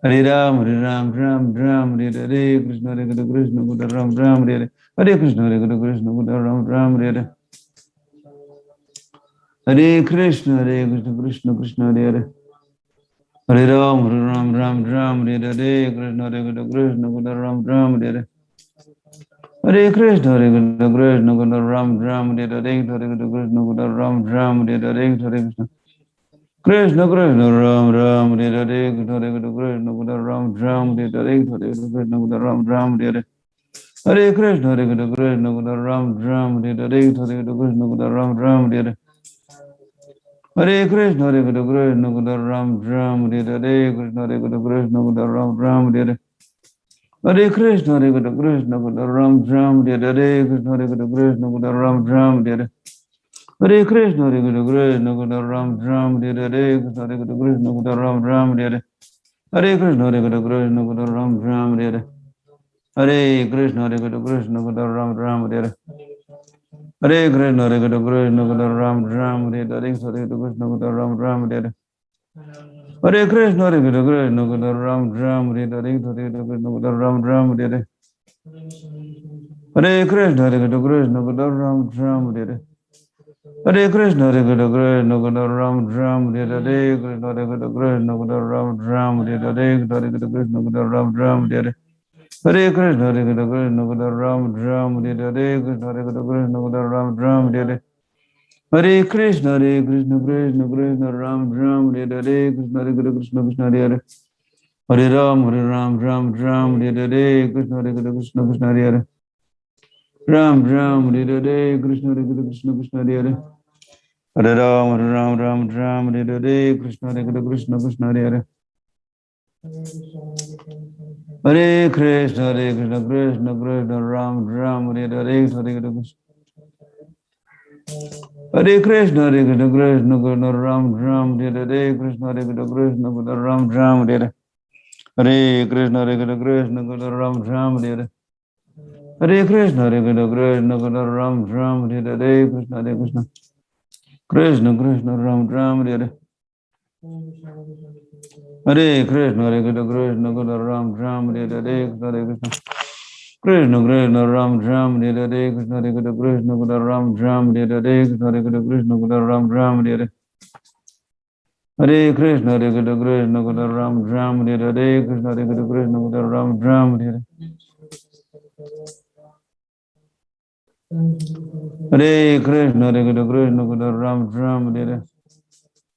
A: Hare Ram, Ram Ram, Ram Hare Krishna, Hare Krishna, Krishna Krishna Ram Ram, Hare Krishna, Hare Krishna, Krishna Krishna Ram Ram, Hare Krishna, Hare Krishna, Krishna Krishna Hare Hare Ram, Ram Ram, Ram Hare Krishna, Hare Krishna, Krishna Krishna Ram Ram, Hare Krishna, Hare Krishna, Krishna Krishna Ram Ram, Hare Krishna, Krishna Krishna Ram Ram, Hare Krishna, Krishna Krishna Ram Ram, Hare Krishna, Hare Krishna, Krishna Krishna Ram Ram, Hare Krishna, Krishna Krishna Ram Ram, Hare Krishna, Hare Krishna, Krishna Krishna Ram Ram, Hare Krishna, Krishna Krishna Ram Ram, Hare Krishna, Hare Krishna, Krishna Krishna Ram Ram, Hare Krishna, Hare Krishna, Krishna Krishna Ram Ram, Hare Krishna, Hare Krishna, Krishna Krishna Ram Ram, Hare Krishna, Hare Krishna, Krishna Krishna Ram Ram, Hare Krishna, Hare Krishna, Krishna Krishna Ram Ram, Hare Krishna, Hare Krishna, Krishna Krishna Ram Ram, Hare Krishna, Hare Krishna, Krishna Krishna Ram Ram, Hare Krishna, Hare Krishna, Krishna Krishna Ram Ram, Hare Krishna, Hare Krishna, Krishna Krishna Ram Ram, Hare Krishna, Hare Krishna, Krishna Krishna Ram Ram, Hare Krishna, Hare Krishna, Krishna Krishna Ram Ram, Hare Krishna, Hare Krishna, Krishna Krishna Ram Ram, Hare Krishna, Hare Krishna, Krishna Krishna Ram Ram, Hare Krishna, Hare Krishna, Krishna Krishna Ram Ram, Hare Krishna, Hare Krishna, Krishna Krishna Ram Ram, Hare Krishna, Hare Krishna, Krishna Krishna Ram Ram, Hare Krishna, Hare Krishna, Krishna Krishna Ram Ram, Hare Krishna, Hare Krishna, Krishna Krishna Ram Ram, Hare Krishna, Hare Krishna, Krishna Krishna Ram Ram, Hare Krishna, Hare Krishna, Krishna Krishna Hare Hare Ram, Hare Ram, Ram Ram, Hare Krishna, Hare Krishna, Krishna Krishna Hare Ram Ram, Hare Krishna, Hare Krishna, Krishna Krishna Hare Hare Ram, Hare Ram, Ram Ram, Hare Krishna, Hare Krishna, Krishna Krishna Hare Hare Krishna, Hare Krishna, Krishna Krishna Ram Ram, Hare Krishna, Hare Krishna, Hare Krishna, Hare Krishna, Krishna Krishna Ram Ram, Hare Krishna, Hare Krishna, Krishna Krishna Ram Ram, Hare Krishna, Hare Krishna, Krishna Krishna Ram Ram, Hare Krishna, Hare Krishna, Krishna Krishna Ram Ram, Hare Krishna, Hare Krishna, Krishna Krishna Ram Ram, Hare Krishna, Hare Krishna, Krishna Krishna Ram Ram, Hare Krishna, Hare Krishna, Krishna Krishna Ram Ram, Hare Krishna, Hare Krishna, Krishna Krishna Ram Ram, Hare Krishna, Hare Krishna, Krishna Krishna Ram Ram, Hare Krishna, Hare Krishna, Krishna Krishna Ram Ram, Hare Krishna, Hare Krishna, Krishna Krishna Ram Ram, Hare Krishna, Hare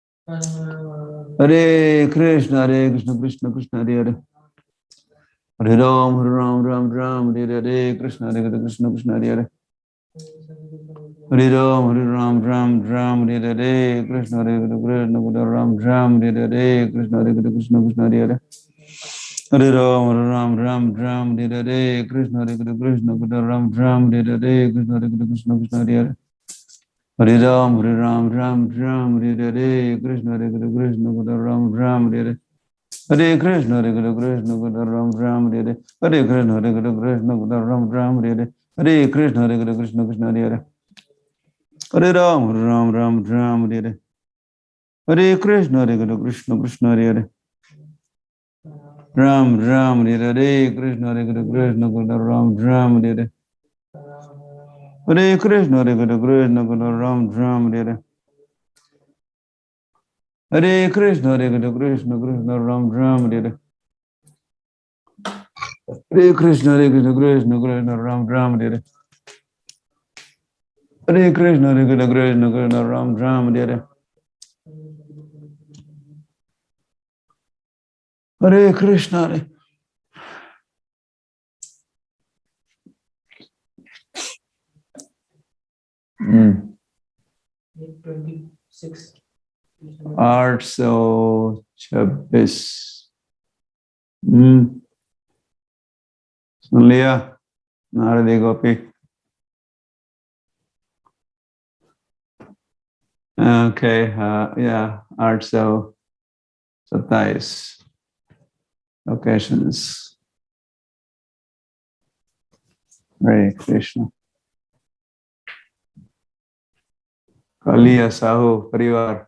A: Krishna, Krishna Krishna Ram Ram, Hare Krishna, Hare Krishna, Krishna Krishna Hare Hare Ram, Hare Ram, Ram Ram, Hare Krishna, Hare Krishna, Krishna Hare Hare Ram, Hare Ram, Ram Ram, Hare Krishna, Hare Krishna, Krishna Ram Ram, Hare Krishna, Hare Krishna, Krishna Hare Hare Ram, Hare Ram, Ram Ram, Hare Krishna, Hare Krishna, Ram Ram, Hare Krishna, Hare Krishna, Krishna Hare Hare Ram, Hare Ram, Ram Ram, Hare Krishna, Hare Krishna, Ram Ram, Hare Krishna, Hare Krishna, Ram Ram, Hare Krishna, Hare Krishna, Ram Ram, Hare Krishna, Hare Krishna, Krishna Hare Hare Ram, Hare Ram, Ram Ram, Hare Krishna, Hare Krishna, Krishna Hare Ram Ram Hare Krishna Hare Krishna Krishna Ram Ram Hare Hare Krishna Hare Krishna Krishna Ram Ram Hare Hare Krishna Hare Krishna Krishna Ram Ram Hare Hare Krishna Hare Krishna Krishna Ram Ram Hare Hare Krishna Hare Krishna Krishna Ram Ram Hare Hare Krishna Hare Hmm. 826 सुन लिया नारदी गोपी Okay, yeah, 827 occasions. Hare Krishna. Kaliya Sahu परिवार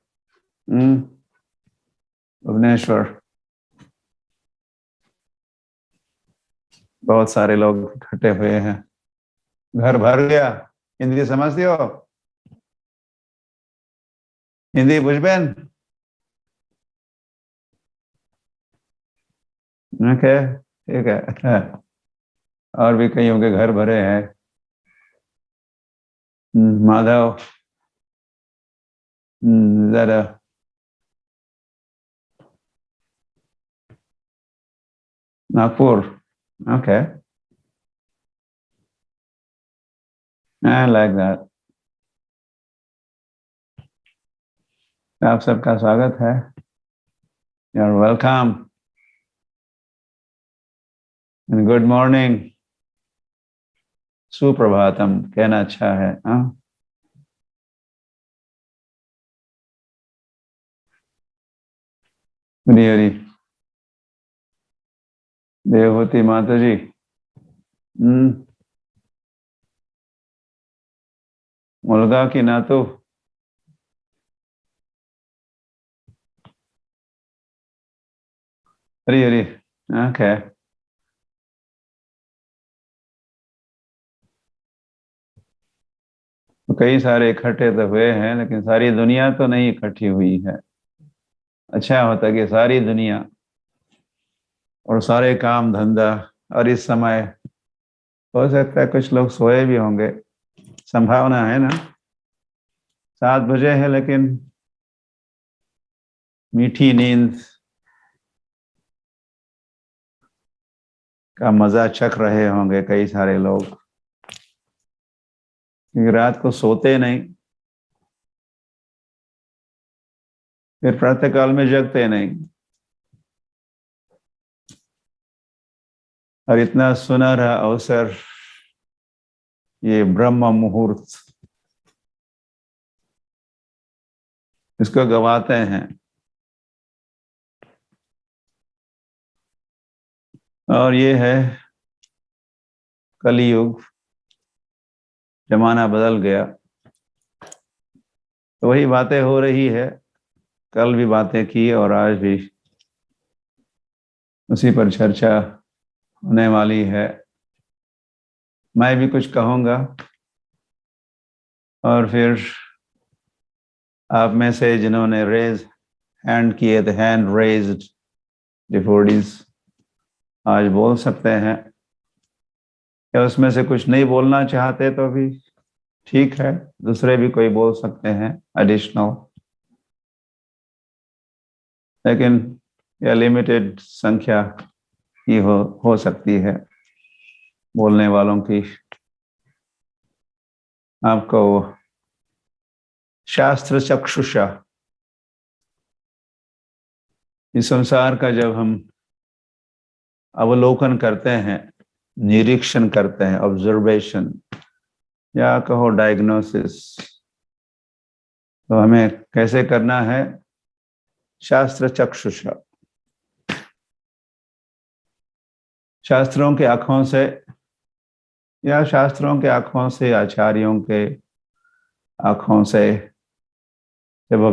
A: भुवनेश्वर बहुत सारे लोग इकट्ठे हुए हैं घर भर गया हिंदी समझते हो हिंदी बुझबेन ओके ठीक है और भी कईयों के घर भरे हैं माधव जरा Nagpur okay I like that आप सबका स्वागत है You're welcome and good morning Suprabhatam कहना अच्छा है हरी हरी देवहूति माता जी मुलगा की नातू हरी हरी ओके तो कई सारे इकट्ठे तो हुए हैं लेकिन सारी दुनिया तो नहीं इकट्ठी हुई है अच्छा होता कि सारी दुनिया और सारे काम धंधा और इस समय हो सकता है कुछ लोग सोए भी होंगे संभावना है ना 7 बजे है लेकिन मीठी नींद का मजा चख रहे होंगे कई सारे लोग क्योंकि रात को सोते नहीं फिर प्रातःकाल में जगते नहीं और इतना सुनहरा अवसर ये ब्रह्म मुहूर्त इसको गवाते हैं और ये है कलयुग जमाना बदल गया तो वही बातें हो रही है कल भी बातें की और आज भी उसी पर चर्चा होने वाली है मैं भी कुछ कहूँगा और फिर आप में से जिन्होंने रेज हैंड किए थे हैंड रेज्ड डिवोटीज आज बोल सकते हैं या उसमें से कुछ नहीं बोलना चाहते तो भी ठीक है दूसरे भी कोई बोल सकते हैं एडिशनल लेकिन यह लिमिटेड संख्या ही हो सकती है बोलने वालों की आपको शास्त्र चक्षुषा इस संसार का जब हम अवलोकन करते हैं निरीक्षण करते हैं ऑब्जर्वेशन या कहो डायग्नोसिस तो हमें कैसे करना है शास्त्र चक्षुषा शास्त्रों के आंखों से या शास्त्रों के आंखों से आचार्यों के आंखों से जब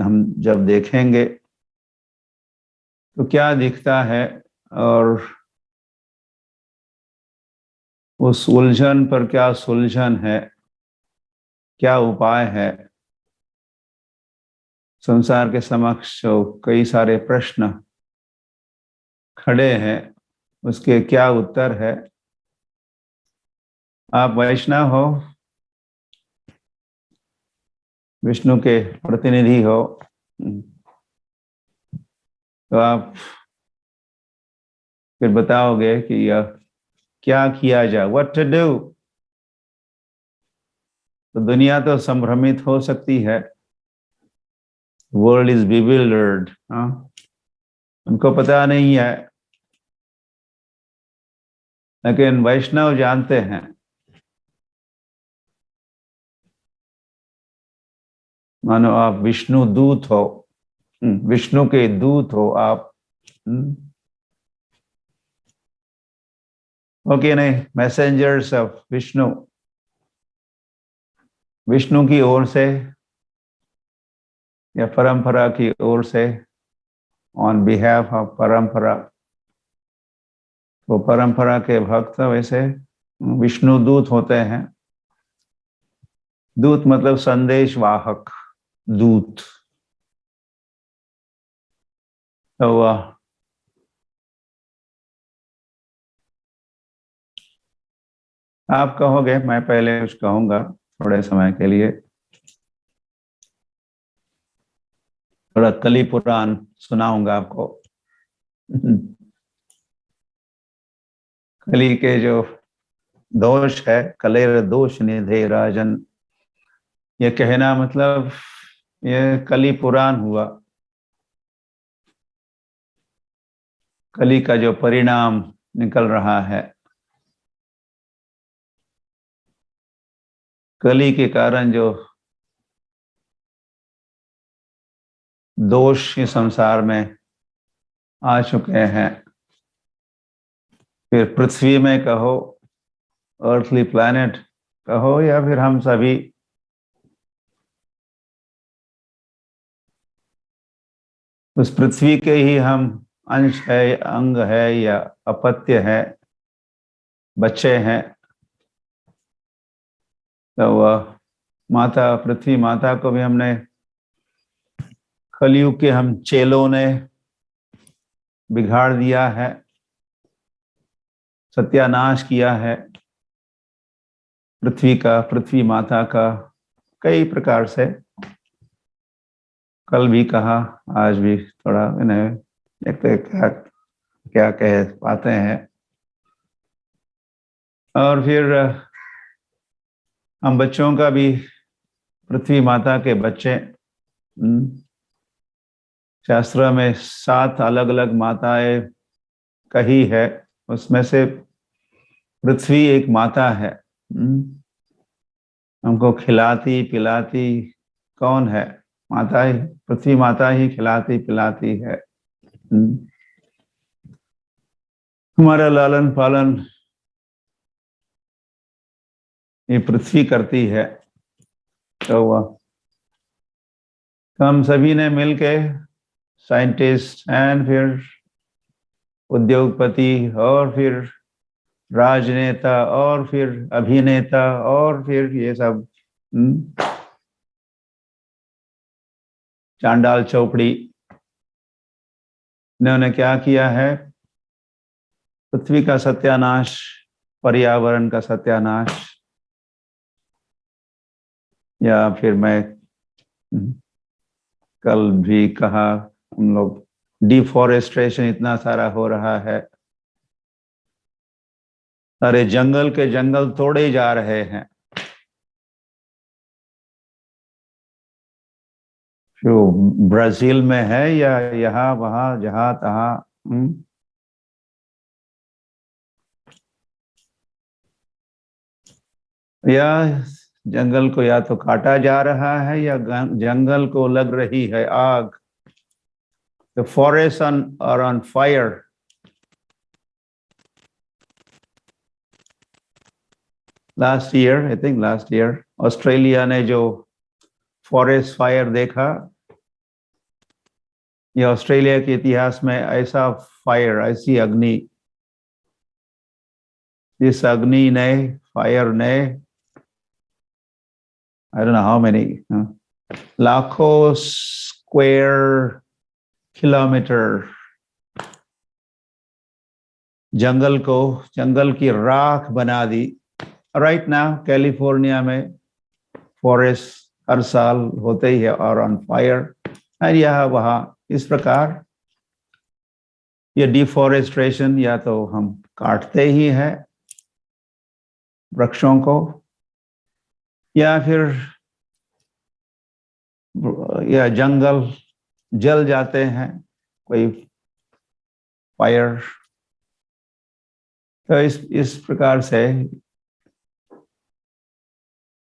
A: हम जब देखेंगे तो क्या दिखता है और उस उलझन पर क्या सुलझन है, क्या उपाय है। संसार के समक्ष जो कई सारे प्रश्न खड़े हैं, उसके क्या उत्तर है। आप वैष्णव हो, विष्णु के प्रतिनिधि हो, तो आप फिर बताओगे कि यह क्या किया जाए, व्हाट टू डू। तो दुनिया तो संभ्रमित हो सकती है, वर्ल्ड इज बिविल्डर्ड, उनको पता नहीं है, लेकिन वैष्णव जानते हैं। मानो आप विष्णु दूत हो, विष्णु के दूत हो आप। ओके नहीं, मैसेंजर्स ऑफ विष्णु, विष्णु की ओर से या परंपरा की ओर से, ऑन बिहाफ ऑफ परंपरा। वो परंपरा के भक्त वैसे विष्णु दूत होते हैं। दूत मतलब संदेश वाहक, दूत। तो आप कहोगे, मैं पहले कुछ कहूंगा थोड़े समय के लिए, थोड़ा कली पुराण सुनाऊंगा आपको। कली के जो दोष है, कलेर दोष निधे राजन, ये कहना मतलब ये कली पुराण हुआ। कली का जो परिणाम निकल रहा है, कली के कारण जो दोष इस संसार में आ चुके हैं, फिर पृथ्वी में कहो, अर्थली प्लैनेट कहो, या फिर हम सभी, उस पृथ्वी के ही हम अंश है, अंग है, या अपत्य है, बच्चे हैं। तो वह माता, पृथ्वी माता को भी हमने, कलयुग के हम चेलों ने बिगाड़ दिया है, सत्यानाश किया है पृथ्वी का, पृथ्वी माता का, कई प्रकार से। कल भी कहा, आज भी थोड़ा इन्हें देखते क्या क्या कह पाते हैं। और फिर हम बच्चों का भी, पृथ्वी माता के बच्चे, शास्त्र में 7 अलग अलग माताएं कही है, उसमें से पृथ्वी एक माता है। हमको खिलाती पिलाती कौन है? माता ही, पृथ्वी माता ही खिलाती पिलाती है। हमारा लालन पालन ये पृथ्वी करती है। तो हम सभी ने मिलके, साइंटिस्ट एंड फिर उद्योगपति और फिर राजनेता और फिर अभिनेता और फिर ये सब चांडाल चौपड़ी, इन्होंने क्या किया है? पृथ्वी का सत्यानाश, पर्यावरण का सत्यानाश, या फिर मैं कल भी कहा, हम लोग डिफॉरेस्टेशन इतना सारा हो रहा है, सारे जंगल के जंगल तोड़े जा रहे हैं। जो ब्राजील में है या यहाँ वहां जहां तहां, या जंगल को या तो काटा जा रहा है या जंगल को लग रही है आग। The forests are on fire. Last year, I think last year, Australia ने जो फॉरेस्ट फायर देखा, ये ऑस्ट्रेलिया के इतिहास में ऐसा फायर, ऐसी अग्नि, इस अग्नि ने, फायर ने, I don't know how many, लाखों स्क्वायर किलोमीटर जंगल को, जंगल की राख बना दी। राइट नाउ कैलिफोर्निया में फॉरेस्ट हर साल होते ही है और ऑन फायर, और यहाँ वहाँ इस प्रकार ये डिफॉरेस्टेशन, या तो हम काटते ही हैं वृक्षों को, या फिर या जंगल जल जाते हैं, कोई फायर। तो इस प्रकार से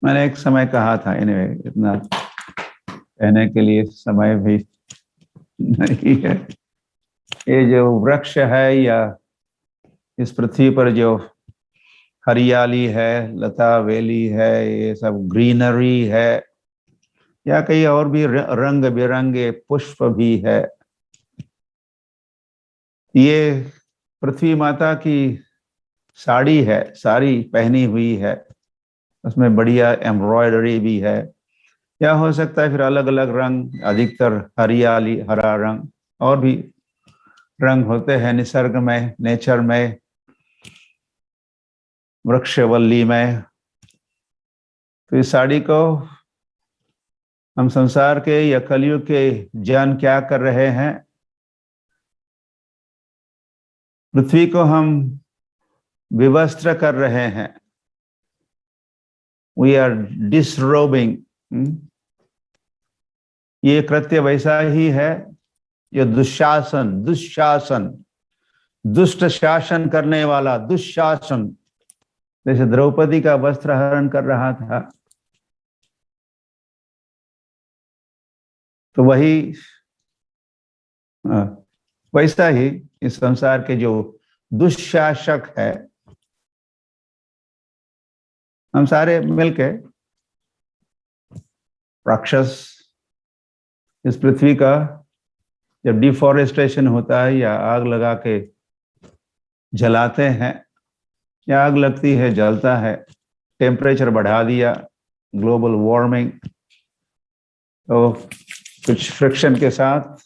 A: मैंने एक समय कहा था, anyway, इतना कहने के लिए समय भी नहीं है। ये जो वृक्ष है या इस पृथ्वी पर जो हरियाली है, लता वेली है, ये सब ग्रीनरी है, या कई और भी रंग बिरंगे पुष्प भी है, ये पृथ्वी माता की साड़ी है, साड़ी पहनी हुई है, उसमें बढ़िया एम्ब्रॉयडरी भी है, या हो सकता है फिर अलग अलग रंग, अधिकतर हरियाली, हरा रंग, और भी रंग होते हैं निसर्ग में, नेचर में, वृक्षवल्ली में। तो इस साड़ी को हम संसार के या कलयुग के जन क्या कर रहे हैं, पृथ्वी को हम विवस्त्र कर रहे हैं, वी आर डिसरोबिंग। ये कृत्य वैसा ही है जो दुशासन, दुष्ट शासन करने वाला दुशासन, जैसे द्रौपदी का वस्त्र हरण कर रहा था, तो वही वैसा ही इस संसार के जो दुशासक है, हम सारे मिलके राक्षस, इस पृथ्वी का जब डिफॉरेस्टेशन होता है या आग लगा के जलाते हैं, या आग लगती है, जलता है, टेम्परेचर बढ़ा दिया, ग्लोबल वार्मिंग, तो कुछ फ्रिक्शन के साथ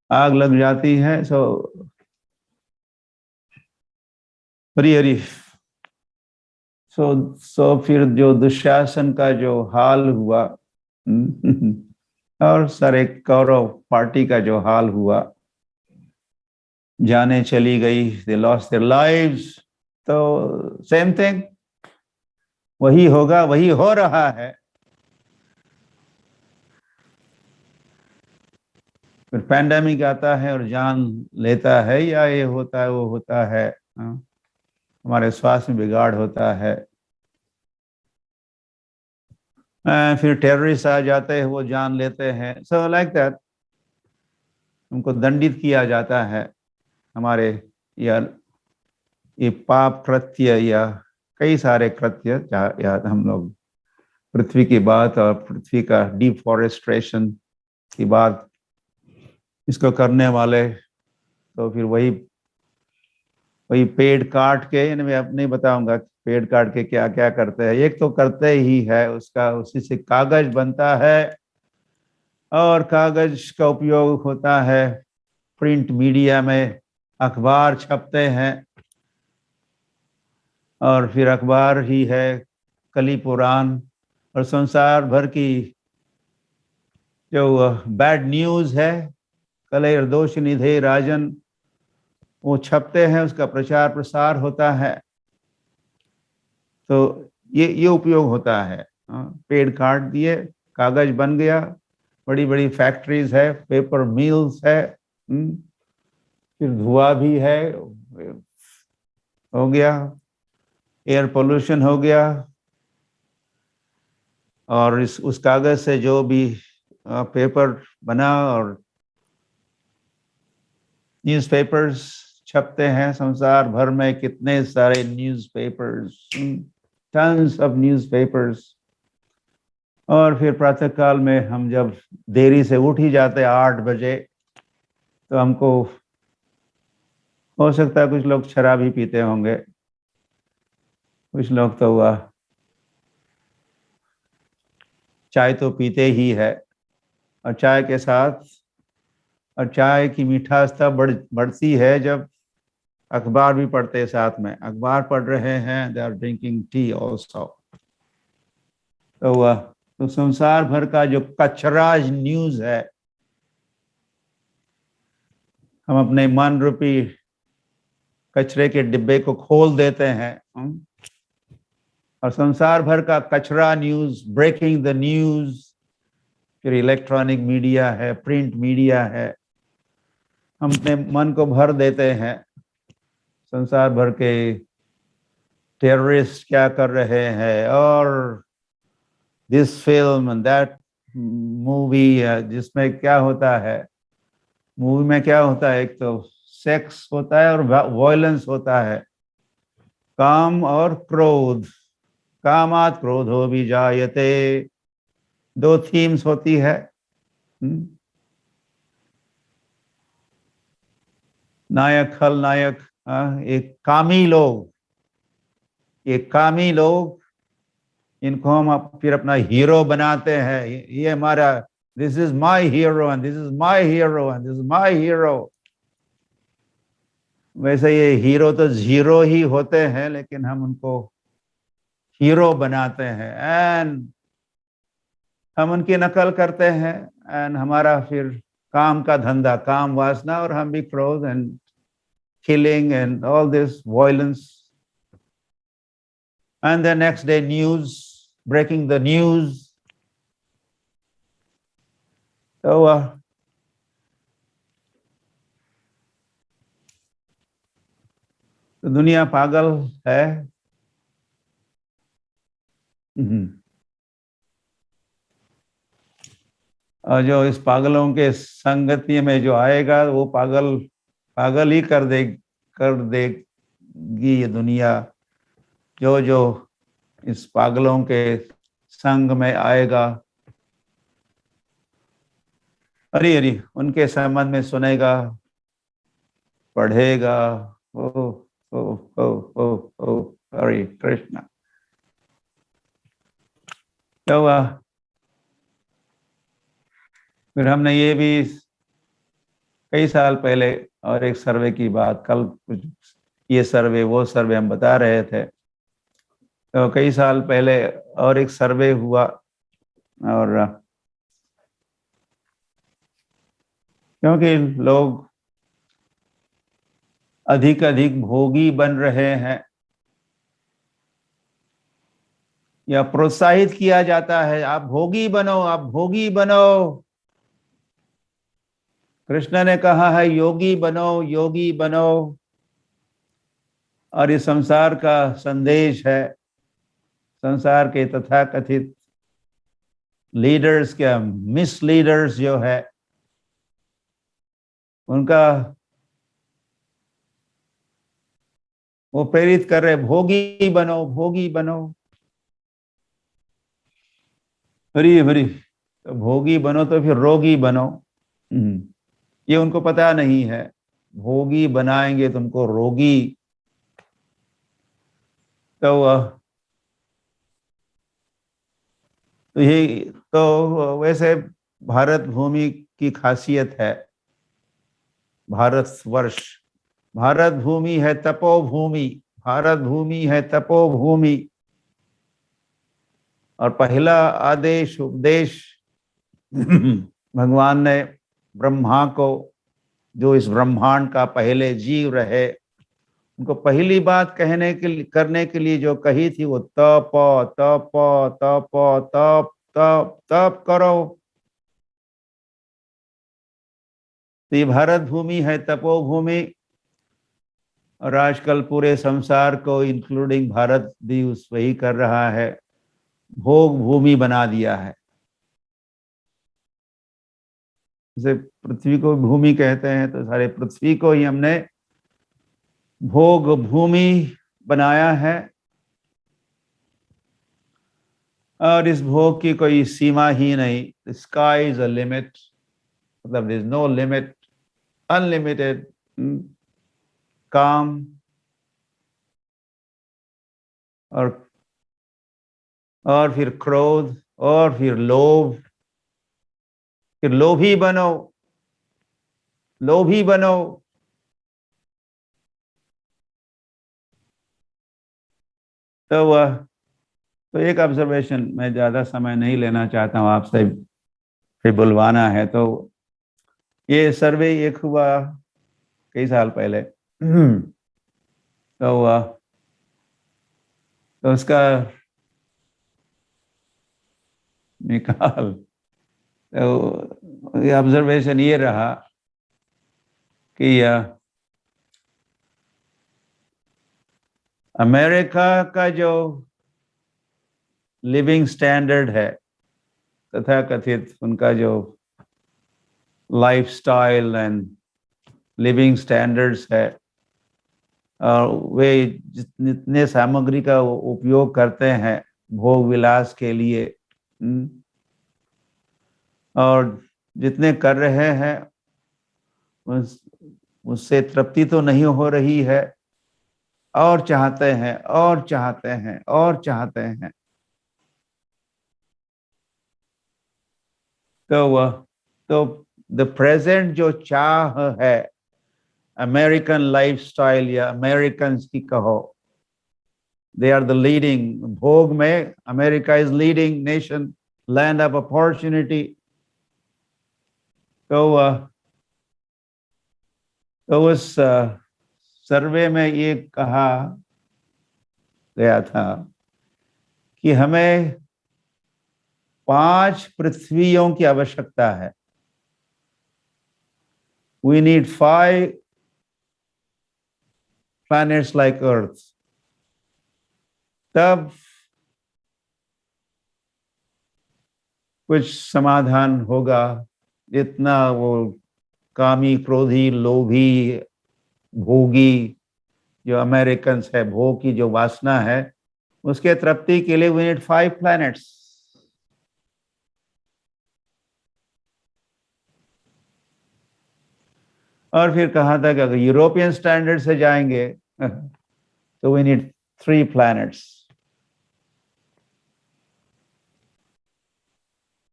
A: आग लग जाती है। सो हरी सो फिर जो दुशासन का जो हाल हुआ और सारे कौरव पार्टी का जो हाल हुआ, जाने चली गई, दे लॉस्ट देयर लाइव्स, तो सेम थिंग वही होगा, वही हो रहा है। फिर पैंडेमिक आता है और जान लेता है, या ये होता है, वो होता है, हमारे स्वास्थ्य में बिगाड़ होता है, फिर टेररिस्ट आ जाते हैं, वो जान लेते हैं। सो लाइक दैट उनको दंडित किया जाता है, हमारे या ये पाप कृत्य या कई सारे कृत्य, या हम लोग पृथ्वी की बात और पृथ्वी का डिफॉरेस्टेशन की बात, इसको करने वाले, तो फिर वही पेड़ काट के, मैं अब नहीं बताऊंगा पेड़ काट के क्या क्या करते हैं, एक तो करते ही है उसका, उसी से कागज बनता है, और कागज का उपयोग होता है प्रिंट मीडिया में, अखबार छपते हैं, और फिर अखबार ही है कली पुराण, और संसार भर की जो बैड न्यूज है, कले दोष निधे राजन, वो छपते हैं, उसका प्रचार प्रसार होता है। तो ये उपयोग होता है, पेड़ काट दिए, कागज बन गया, बड़ी बड़ी फैक्ट्रीज है, पेपर मिल्स है, फिर धुआं भी है, हो गया, एयर पोल्यूशन हो गया, और उस कागज से जो भी पेपर बना, और न्यूज़पेपर्स छपते हैं संसार भर में, कितने सारे न्यूज़पेपर्स, टन्स ऑफ न्यूज़पेपर्स, और फिर प्रातः काल में हम जब देरी से उठ ही जाते 8 बजे, तो हमको हो सकता है कुछ लोग शराब ही पीते होंगे, कुछ लोग तो हुआ चाय तो पीते ही है, और चाय के साथ, और चाय की मिठास तब बढ़ती है जब अखबार भी पढ़ते हैं साथ में, अखबार पढ़ रहे हैं, they are drinking tea also. तो वह तो संसार भर का जो कचरा न्यूज है, हम अपने मन रूपी कचरे के डिब्बे को खोल देते हैं, और संसार भर का कचरा न्यूज, ब्रेकिंग द न्यूज, फिर इलेक्ट्रॉनिक मीडिया है, प्रिंट मीडिया है, हम अपने मन को भर देते हैं संसार भर के टेररिस्ट क्या कर रहे हैं, और दिस फिल्म दैट मूवी, जिसमें क्या होता है, मूवी में क्या होता है, एक तो सेक्स होता है और वायलेंस होता है, काम और क्रोध, कामात क्रोधो भी जायते, दो थीम्स होती है। नायक खलनायक, एक कामी लोग, ये कामी लोग, इनको हम फिर अपना हीरो बनाते हैं, ये हमारा, this is my hero and this is my hero and this is my hero. वैसे ये हीरो तो जीरो ही होते हैं, लेकिन हम उनको हीरो बनाते हैं, एंड हम उनकी नकल करते हैं, एंड हमारा फिर काम का धंधा, काम वासना, और हम भी क्रोध and killing and all this violence, and the next day news, breaking the news. तो दुनिया पागल है। और जो इस पागलों के संगति में जो आएगा, वो पागल पागल ही कर देगी ये दुनिया, जो जो इस पागलों के संग में आएगा, हरी हरी उनके संबंध में सुनेगा, पढ़ेगा। ओ ओ ओ ओ ओ हरे कृष्णा। तो फिर हमने ये भी कई साल पहले, और एक सर्वे की बात, कल कुछ ये सर्वे वो सर्वे हम बता रहे थे, तो कई साल पहले और एक सर्वे हुआ, और क्योंकि लोग अधिक अधिक भोगी बन रहे हैं, या प्रोत्साहित किया जाता है, आप भोगी बनो, आप भोगी बनो। कृष्ण ने कहा है योगी बनो, योगी बनो, और इस संसार का संदेश है, संसार के तथाकथित लीडर्स, क्या मिस लीडर्स जो है, उनका वो प्रेरित कर रहे, भोगी बनो, भोगी बनो, हरी हरी। तो भोगी बनो तो फिर रोगी बनो, ये उनको पता नहीं है, भोगी बनाएंगे तुमको रोगी। तो ये तो वैसे भारत भूमि की खासियत है, भारतवर्ष, भारत भूमि है तपोभूमि, भारत भूमि है तपोभूमि, और पहला आदेश उपदेश भगवान ने ब्रह्मा को, जो इस ब्रह्मांड का पहले जीव रहे, उनको पहली बात कहने के लिए, करने के लिए जो कही थी, वो तप तप तप तप तप तप करो। तो ये भारत भूमि है तपोभूमि, और आजकल पूरे संसार को इंक्लूडिंग भारत भी उस वही कर रहा है, भोग भूमि बना दिया है। जैसे पृथ्वी को भूमि कहते हैं, तो सारे पृथ्वी को ही हमने भोग भूमि बनाया है। और इस भोग की कोई सीमा ही नहीं, स्काई इज अ लिमिट, मतलब there is no limit, unlimited काम। और फिर क्रोध, और फिर लोभ, फिर लोभी बनो, लोभी बनो। तो वह, तो एक ऑब्जर्वेशन, मैं ज्यादा समय नहीं लेना चाहता हूँ, आपसे फिर बुलवाना है। तो ये सर्वे एक हुआ कई साल पहले। तो उसका निकाल, तो ये ऑब्जर्वेशन ये रहा कि अमेरिका का जो लिविंग स्टैंडर्ड है, तथा कथित उनका जो लाइफस्टाइल एंड लिविंग स्टैंडर्ड्स है, और वे जितने सामग्री का उपयोग करते हैं भोग विलास के लिए, और जितने कर रहे हैं, उस उससे तृप्ति तो नहीं हो रही है, और चाहते हैं, और चाहते हैं, और चाहते हैं। तो वह, तो द प्रेजेंट जो चाह है, अमेरिकन लाइफस्टाइल या अमेरिकन की कहो, दे आर द लीडिंग, भोग में America is leading nation, land of opportunity. तो उस सर्वे में ये कहा गया था कि हमें 5 पृथ्वियों की आवश्यकता है। We need 5 planets like Earth. तब कुछ समाधान होगा। इतना वो कामी, क्रोधी, लोभी, भोगी जो अमेरिकन्स है, भोग की जो वासना है, उसके तृप्ति के लिए we need 5 planets. और फिर कहा था कि अगर यूरोपियन स्टैंडर्ड से जाएंगे तो we need 3 planets.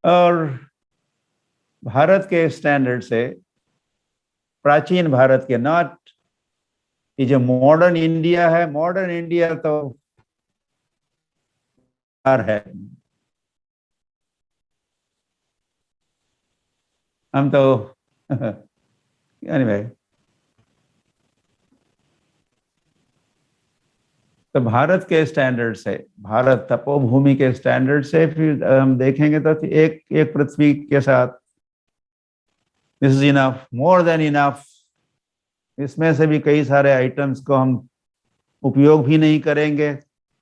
A: और भारत के स्टैंडर्ड से, प्राचीन भारत के, नॉट ये जो मॉडर्न इंडिया है, मॉडर्न इंडिया तो है, हम तो anyway, तो भारत के स्टैंडर्ड से, भारत तपोभूमि के स्टैंडर्ड से फिर हम देखेंगे तो एक एक पृथ्वी के साथ this is enough, more than enough. इसमें से भी कई सारे आइटम्स को हम उपयोग भी नहीं करेंगे,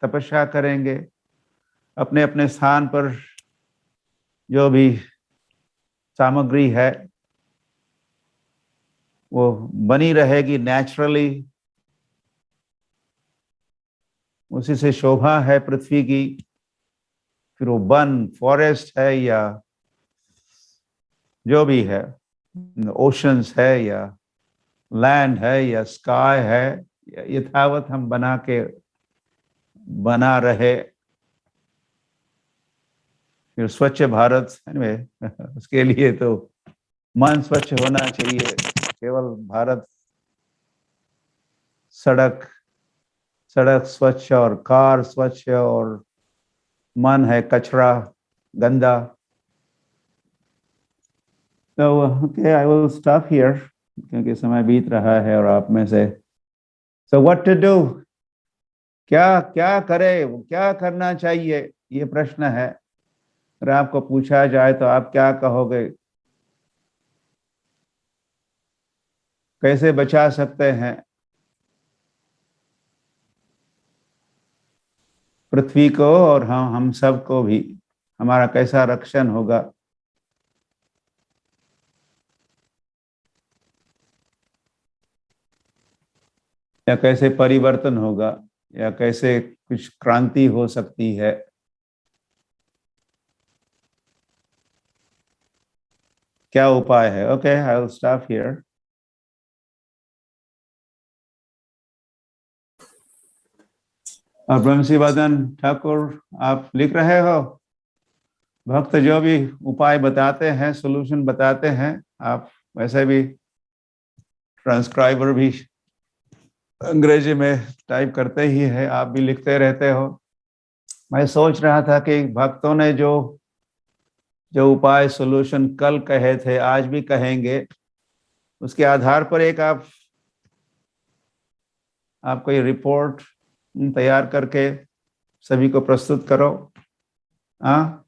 A: तपस्या करेंगे, अपने अपने स्थान पर जो भी सामग्री है वो बनी रहेगी नेचुरली, उसी से शोभा है पृथ्वी की। फिर वो वन, फॉरेस्ट है, या जो भी है, ओशंस है, या लैंड है, या स्काई है, यथावत हम बना रहे। फिर स्वच्छ भारत, उसके लिए तो मन स्वच्छ होना चाहिए। केवल भारत सड़क सड़क स्वच्छ और कार स्वच्छ और मन है कचरा, गंदा। तो okay, I will stop here क्योंकि समय बीत रहा है और आप में से, सो व्हाट टू डू, क्या क्या करे, क्या करना चाहिए, ये प्रश्न है। अगर आपको पूछा जाए तो आप क्या कहोगे? कैसे बचा सकते हैं पृथ्वी को, और हम सब को भी, हमारा कैसा रक्षण होगा? या कैसे परिवर्तन होगा, या कैसे कुछ क्रांति हो सकती है? क्या उपाय है? Okay, I will stop here. और ब्रह्मशिवादन ठाकुर, आप लिख रहे हो? भक्त जो भी उपाय बताते हैं, सॉल्यूशन बताते हैं, आप वैसे भी ट्रांसक्राइबर भी अंग्रेजी में टाइप करते ही है, आप भी लिखते रहते हो। मैं सोच रहा था कि भक्तों ने जो जो उपाय सॉल्यूशन कल कहे थे, आज भी कहेंगे, उसके आधार पर एक आप कोई रिपोर्ट तैयार करके सभी को प्रस्तुत करो। हाँ,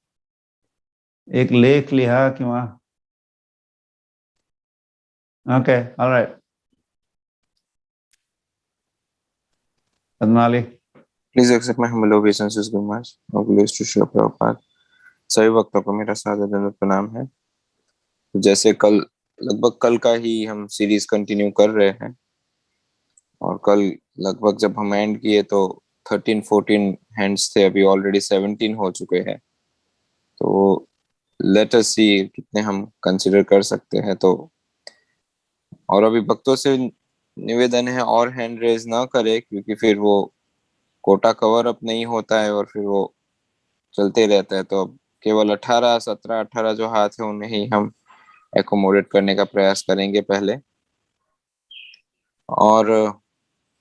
A: एक लेख लिखा कि वहाँ। Okay, alright. Padmali,
B: please accept my humble obeisances Guru Maharaj. All glories to Srila Prabhupada. सभी भक्तों को मेरा सादर दंडवत प्रणाम है। तो जैसे कल लगभग कल का ही हम सीरीज कंटिन्यू कर रहे हैं, और कल लगभग जब हम एंड किए तो 13-14 हैंड्स थे, अभी ऑलरेडी 17 हो चुके हैं। तो लेट अस सी कितने हम कंसिडर कर सकते हैं। तो और अभी भक्तों से निवेदन है और हैंड रेज ना करे, क्योंकि फिर वो कोटा कवर अप नहीं होता है और फिर वो चलते रहता है। तो अब केवल 18, 17, 18 जो हाथ है उन्हें ही हम एकोमोडेट करने का प्रयास करेंगे पहले। और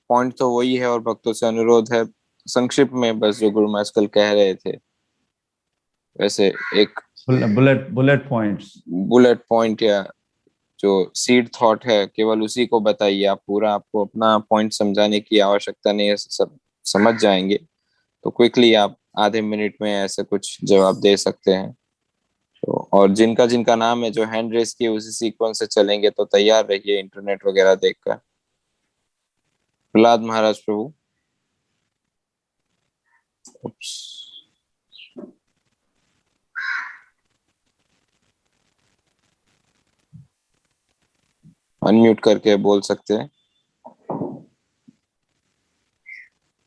B: पॉइंट तो वही है, और भक्तों से अनुरोध है संक्षिप्त में बस जो गुरु महाराज कल कह रहे थे वैसे एक
A: बुलेट
B: पॉइंट या जो सीड थॉट है केवल उसी को बताइए आप। पूरा आपको अपना पॉइंट समझाने की आवश्यकता नहीं है, सब समझ जाएंगे। तो क्विकली आप आधे मिनट में ऐसे कुछ जवाब दे सकते हैं। तो और जिनका जिनका नाम है जो हैंड रेस किए उसी सीक्वेंस से चलेंगे, तो तैयार रहिए इंटरनेट वगैरह देखकर। प्रहलाद महाराज प्रभु। अनम्यूट करके बोल सकते हैं।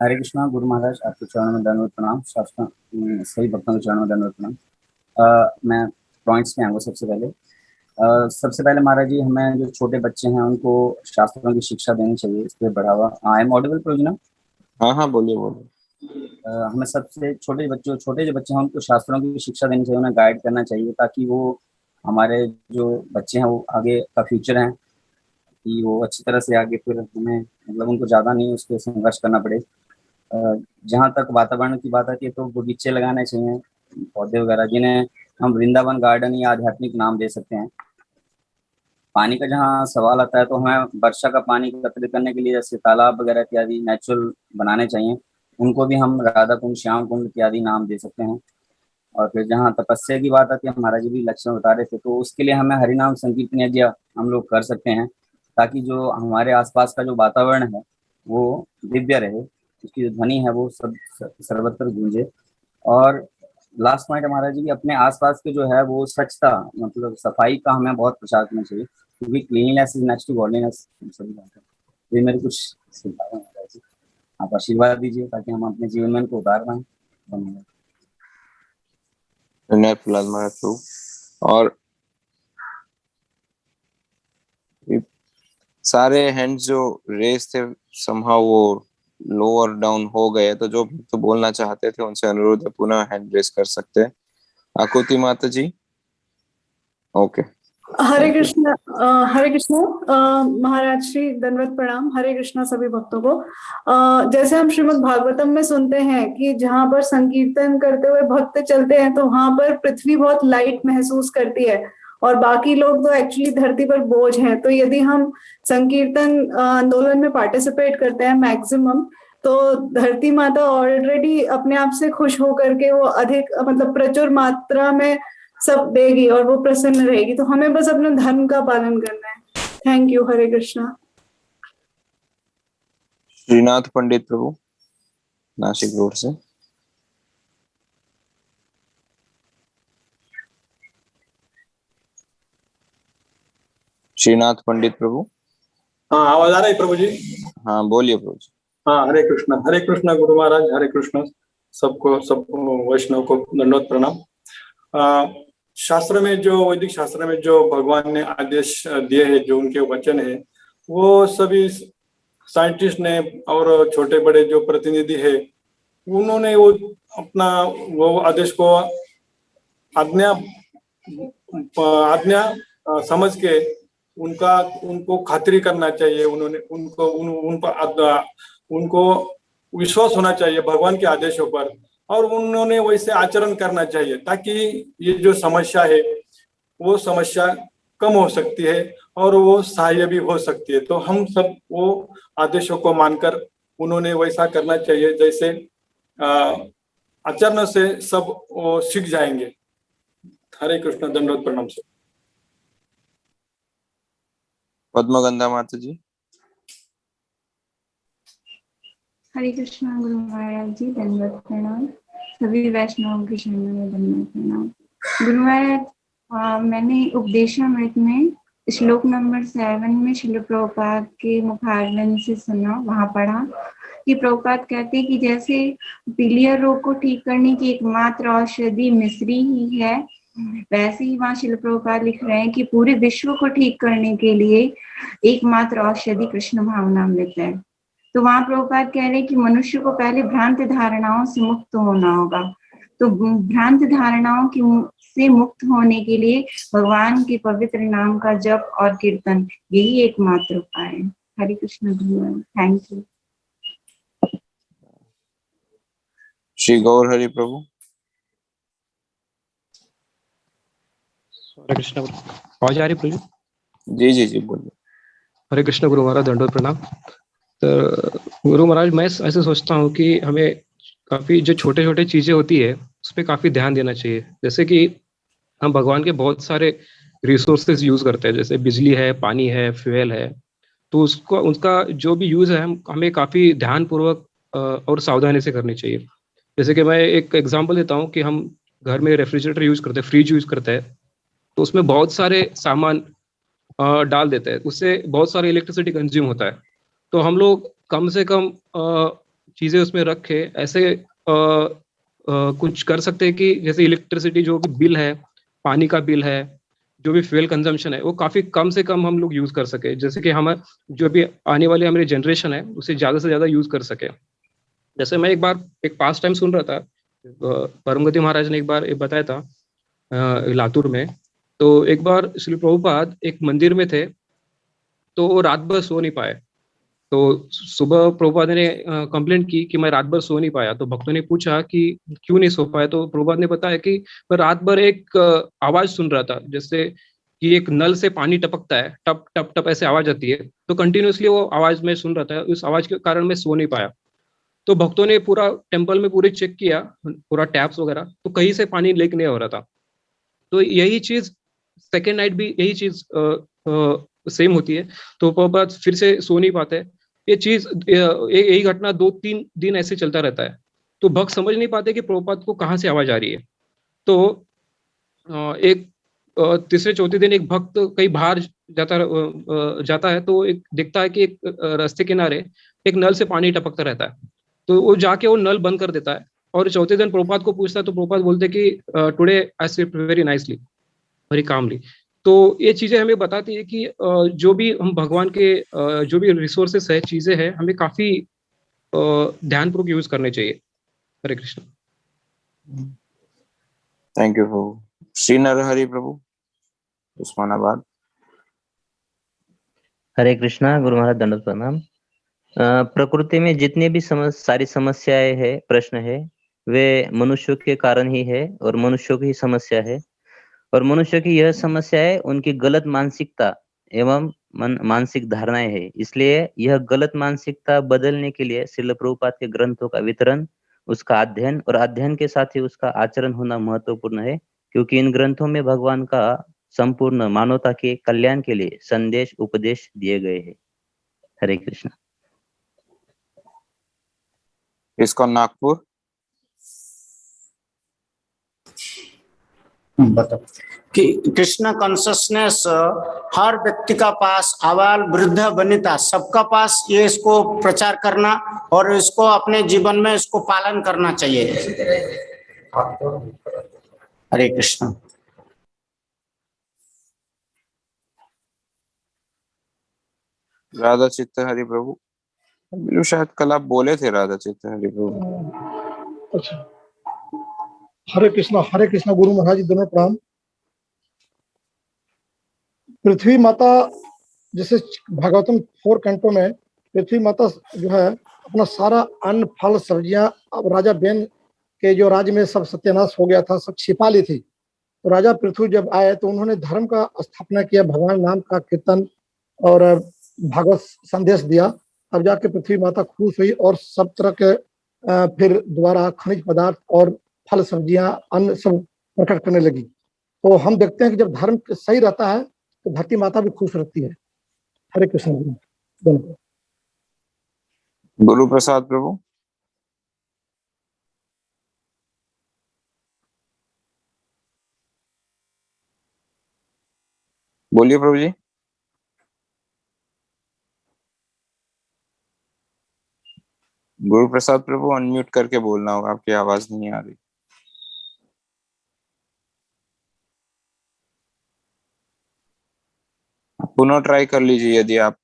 C: हरे कृष्णा गुरु महाराज, आपके चरणों में दंडवत प्रणाम। शास्त्र सभी भक्तों के चरणों में दंडवत प्रणाम। मैं पॉइंट्स में आऊँगा। सबसे पहले महाराज जी, हमें जो छोटे बच्चे हैं उनको शास्त्रों की शिक्षा देनी चाहिए, इस पर बढ़ावा। आई एम ऑडिबल प्रोजना?
B: हाँ, बोलिए।
C: हमें सबसे छोटे जो बच्चे हैं उनको शास्त्रों की शिक्षा देनी चाहिए, उन्हें गाइड करना चाहिए, ताकि वो हमारे जो बच्चे हैं वो आगे का फ्यूचर हैं, कि वो अच्छी तरह से आगे फिर हमें मतलब उनको ज़्यादा नहीं उस पर संघर्ष करना पड़े। जहाँ तक वातावरण की बात आती है तो बगीचे लगाने चाहिए, पौधे वगैरह, जिन्हें हम वृंदावन गार्डन या आध्यात्मिक नाम दे सकते हैं। पानी का जहाँ सवाल आता है तो हमें वर्षा का पानी एकत्रित करने के लिए जैसे तालाब वगैरह इत्यादि नेचुरल बनाने चाहिए, उनको भी हम राधा कुंड, श्याम कुंड इत्यादि नाम दे सकते हैं। और फिर जहाँ तपस्या की बात आती है, महाराज जी भी लक्षण बता रहे थे, तो उसके लिए हमें हरिनाम संकीर्तन यज्ञ हम लोग कर सकते हैं, ताकि जो हमारे आसपास का जो वातावरण है वो दिव्य रहे, उसकी जो ध्वनि है वो सब सर्वत्र गूंजे। और लास्ट पॉइंट हमारा जी, अपने आसपास के जो है वो स्वच्छता, मतलब सफाई का हमें बहुत प्रचार करना चाहिए, क्योंकि cleanliness is next to godliness. सभी बात है, ये मेरे कुछ सुझाव है महाराज जी, आप आशीर्वाद दीजिए ताकि हम अपने जीवन में इनको उतार पाएं। धन्यवाद।
B: प्रहलाद महाराज प्रभु। और सारे हैंड्स जो रेस थे समहाउ वो लोअर डाउन हो गए, तो जो तो बोलना चाहते थे उनसे अनुरोध है पुनः हैंड रेस कर सकते हैं। आकुति माता जी। ओके,
D: हरे कृष्णा। हरे कृष्णा महाराज श्री, दंडवत प्रणाम। हरे कृष्णा सभी भक्तों को। जैसे हम श्रीमद् भागवतम में सुनते हैं कि जहाँ पर संकीर्तन करते हुए भक्त चलते हैं तो वहां पर पृथ्वी बहुत लाइट महसूस करती है और बाकी लोग तो एक्चुअली धरती पर बोझ हैं। तो यदि हम संकीर्तन आंदोलन में पार्टिसिपेट करते हैं मैक्सिमम, तो धरती माता ऑलरेडी अपने आप से खुश होकर के वो अधिक मतलब प्रचुर मात्रा में सब देगी और वो प्रसन्न रहेगी। तो हमें बस अपने धर्म का पालन करना है। Thank you. हरे कृष्णा।
B: श्रीनाथ पंडित प्रभु, नासिक रोड से। श्रीनाथ पंडित प्रभु।
E: हाँ, आवाज आ रही प्रभु जी?
B: हाँ, बोलिए प्रभु जी।
E: हाँ, हरे कृष्णा गुरु महाराज। हरे कृष्णा सबको, सब वैष्णव को दंडवत प्रणाम। शास्त्र में जो वैदिक शास्त्र में जो भगवान ने आदेश दिए हैं, जो उनके वचन है, वो सभी साइंटिस्ट ने और छोटे बड़े जो प्रतिनिधि है, उन्होंने वो अपना वो आदेश को आज्ञा आज्ञा समझ के उनको खातिरी करना चाहिए। उन्होंने उनको विश्वास होना चाहिए भगवान के आदेशों पर, और उन्होंने वैसे आचरण करना चाहिए, ताकि ये जो समस्या है वो समस्या कम हो सकती है और वो सहाय्य भी हो सकती है। तो हम सब वो आदेशों को मानकर उन्होंने वैसा करना चाहिए, जैसे आचरण से सब वो सीख जाएंगे। हरे कृष्ण, दंडवत प्रणाम से।
B: पद्मगंधा माता जी।
F: हरे कृष्णा गुरु महाराज जी, दंडवत प्रणाम। सभी वैष्णव के चरणों में दंडवत प्रणाम। गुरु महाराज, मैंने उपदेशामृत में श्लोक नंबर 7 में श्रील प्रभुपाद के मुखारविंद से सुना, वहां पढ़ा कि प्रभुपाद कहते हैं कि जैसे पीलिया रोग को ठीक करने की एकमात्र औषधि मिश्री ही है, वैसे ही वहां श्रील प्रभुपाद लिख रहे हैं कि पूरे विश्व को ठीक करने के लिए एकमात्र औषधि कृष्ण भावनामृत है। तो वहां प्रभुपाद कह रहे हैं कि मनुष्य को पहले भ्रांत धारणाओं से मुक्त होना होगा। तो भ्रांत धारणाओं की से मुक्त होने के लिए भगवान के पवित्र नाम का जप और कीर्तन, यही एकमात्र उपाय है। हरे कृष्ण भगवान, थैंक यू।
B: श्री गौर हरि प्रभु।
G: हरे कृष्ण। आवाज आ रही प्रभु?
B: जी जी जी बोलिए।
G: हरे कृष्ण गुरु महाराज, दंडवत प्रणाम। तो गुरु महाराज, मैं ऐसे सोचता हूँ कि हमें काफी जो छोटे छोटे चीजें होती है उस पर काफी ध्यान देना चाहिए। जैसे कि हम भगवान के बहुत सारे रिसोर्सेज यूज करते हैं, जैसे बिजली है, पानी है, फ्यूल है, तो उसका जो भी यूज है हमें काफी ध्यान पूर्वक और सावधानी से करनी चाहिए। जैसे कि मैं एक एग्जांपल देता हूँ कि हम घर में रेफ्रिजरेटर यूज करते हैं, फ्रिज यूज करते हैं, तो उसमें बहुत सारे सामान डाल देते हैं, उससे बहुत सारी इलेक्ट्रिसिटी कंज्यूम होता है। तो हम लोग कम से कम चीज़ें उसमें रख के ऐसे कुछ कर सकते हैं कि जैसे इलेक्ट्रिसिटी जो भी बिल है, पानी का बिल है, जो भी फ्यूल कंजम्पशन है, वो काफ़ी कम से कम हम लोग यूज़ कर सके, जैसे कि हम जो भी आने वाली हमारी जनरेशन है उसे ज़्यादा से ज़्यादा यूज़ कर सके। जैसे मैं एक पास टाइम सुन रहा था, परमगति महाराज ने एक बार बताया था लातूर में। तो एक बार श्री प्रभुपाद एक मंदिर में थे, तो वो रात भर सो नहीं पाए। तो सुबह प्रभुपाद ने कंप्लेंट की कि मैं रात भर सो नहीं पाया। तो भक्तों ने पूछा कि क्यों नहीं सो पाया, तो प्रभुपाद ने बताया कि मैं रात भर एक आवाज सुन रहा था, जैसे कि एक नल से पानी टपकता है, टप टप टप ऐसे आवाज आती है, तो कंटिन्यूसली वो आवाज मैं सुन रहा था, उस आवाज के कारण मैं सो नहीं पाया। तो भक्तों ने पूरा टेम्पल में पूरे चेक किया, पूरा टैप्स वगैरह, तो कहीं से पानी लीक नहीं हो रहा था। तो यही चीज सेकेंड नाइट भी यही चीज सेम होती है। तो प्रभुपाद फिर से सो नहीं पाते। ये चीज यही घटना 2-3 दिन ऐसे चलता रहता है। तो भक्त समझ नहीं पाते कि प्रभुपाद को कहाँ से आवाज आ रही है। तो एक तीसरे चौथे दिन एक भक्त कहीं बाहर जाता है, तो एक देखता है कि एक रास्ते किनारे एक नल से पानी टपकता रहता है। तो वो जाके वो नल बंद कर देता है, और चौथे दिन प्रभुपाद को पूछता है, तो प्रभुपाद बोलते कि today I sleep very nicely, very calmly. तो ये चीजें हमें बताती है कि जो भी हम भगवान के जो भी रिसोर्सेस है, चीजें हैं, हमें काफी ध्यानपूर्वक यूज करने चाहिए। हरे कृष्ण।
B: थैंक यू प्रभु। श्री नरहरि प्रभु, उस्मानाबाद।
H: हरे कृष्णा गुरु महाराज, दंडवत प्रणाम। प्रकृति में जितनी भी सारी समस्याएं है, प्रश्न है, वे मनुष्यों के कारण ही है और मनुष्यों की ही समस्या है। और मनुष्य की यह समस्या है उनकी गलत मानसिकता एवं मानसिक धारणाएं है। इसलिए यह गलत मानसिकता बदलने के लिए श्रील प्रभुपाद के ग्रंथों का वितरण, उसका अध्ययन और अध्ययन के साथ ही उसका आचरण होना महत्वपूर्ण है, क्योंकि इन ग्रंथों में भगवान का संपूर्ण मानवता के कल्याण के लिए संदेश उपदेश दिए गए हैं। हरे कृष्ण।
B: इसको नागपुर।
I: बताओ कि कृष्ण कॉन्शसनेस हर व्यक्ति का पास, आबाल वृद्ध वनिता सबका पास ये इसको प्रचार करना और इसको अपने जीवन में इसको पालन करना चाहिए। हरे कृष्ण।
B: राधा चित्त हरि प्रभु। बिल्कुल, शायद कल आप बोले थे राधा चित्त हरि प्रभु।
J: अच्छा, हरे कृष्णा गुरु महाराज जी दोनों प्रणाम। पृथ्वी माता, जैसे भागवतम 4 कैंटो में पृथ्वी माता जो है अपना सारा अन्न फल सब्जियां, अब राजा बेन के जो राज्य में सब सत्यानाश हो गया था, सब छिपा ली थी। तो राजा पृथ्वी जब आए तो उन्होंने धर्म का स्थापना किया, भगवान नाम का कीर्तन और भागवत संदेश दिया। तब जाके पृथ्वी माता खुश हुई और सब तरह के फिर दोबारा खनिज पदार्थ और फल सब्जियां अन्न सब प्रकट करने लगी। तो हम देखते हैं कि जब धर्म सही रहता है तो धरती माता भी खुश रहती है। हरे कृष्ण दोनों।
B: गुरु प्रसाद प्रभु। बोलिए प्रभु जी। गुरु प्रसाद प्रभु अनम्यूट करके बोलना होगा, आपकी आवाज नहीं आ रही। पुनः ट्राई कर लीजिए, यदि आप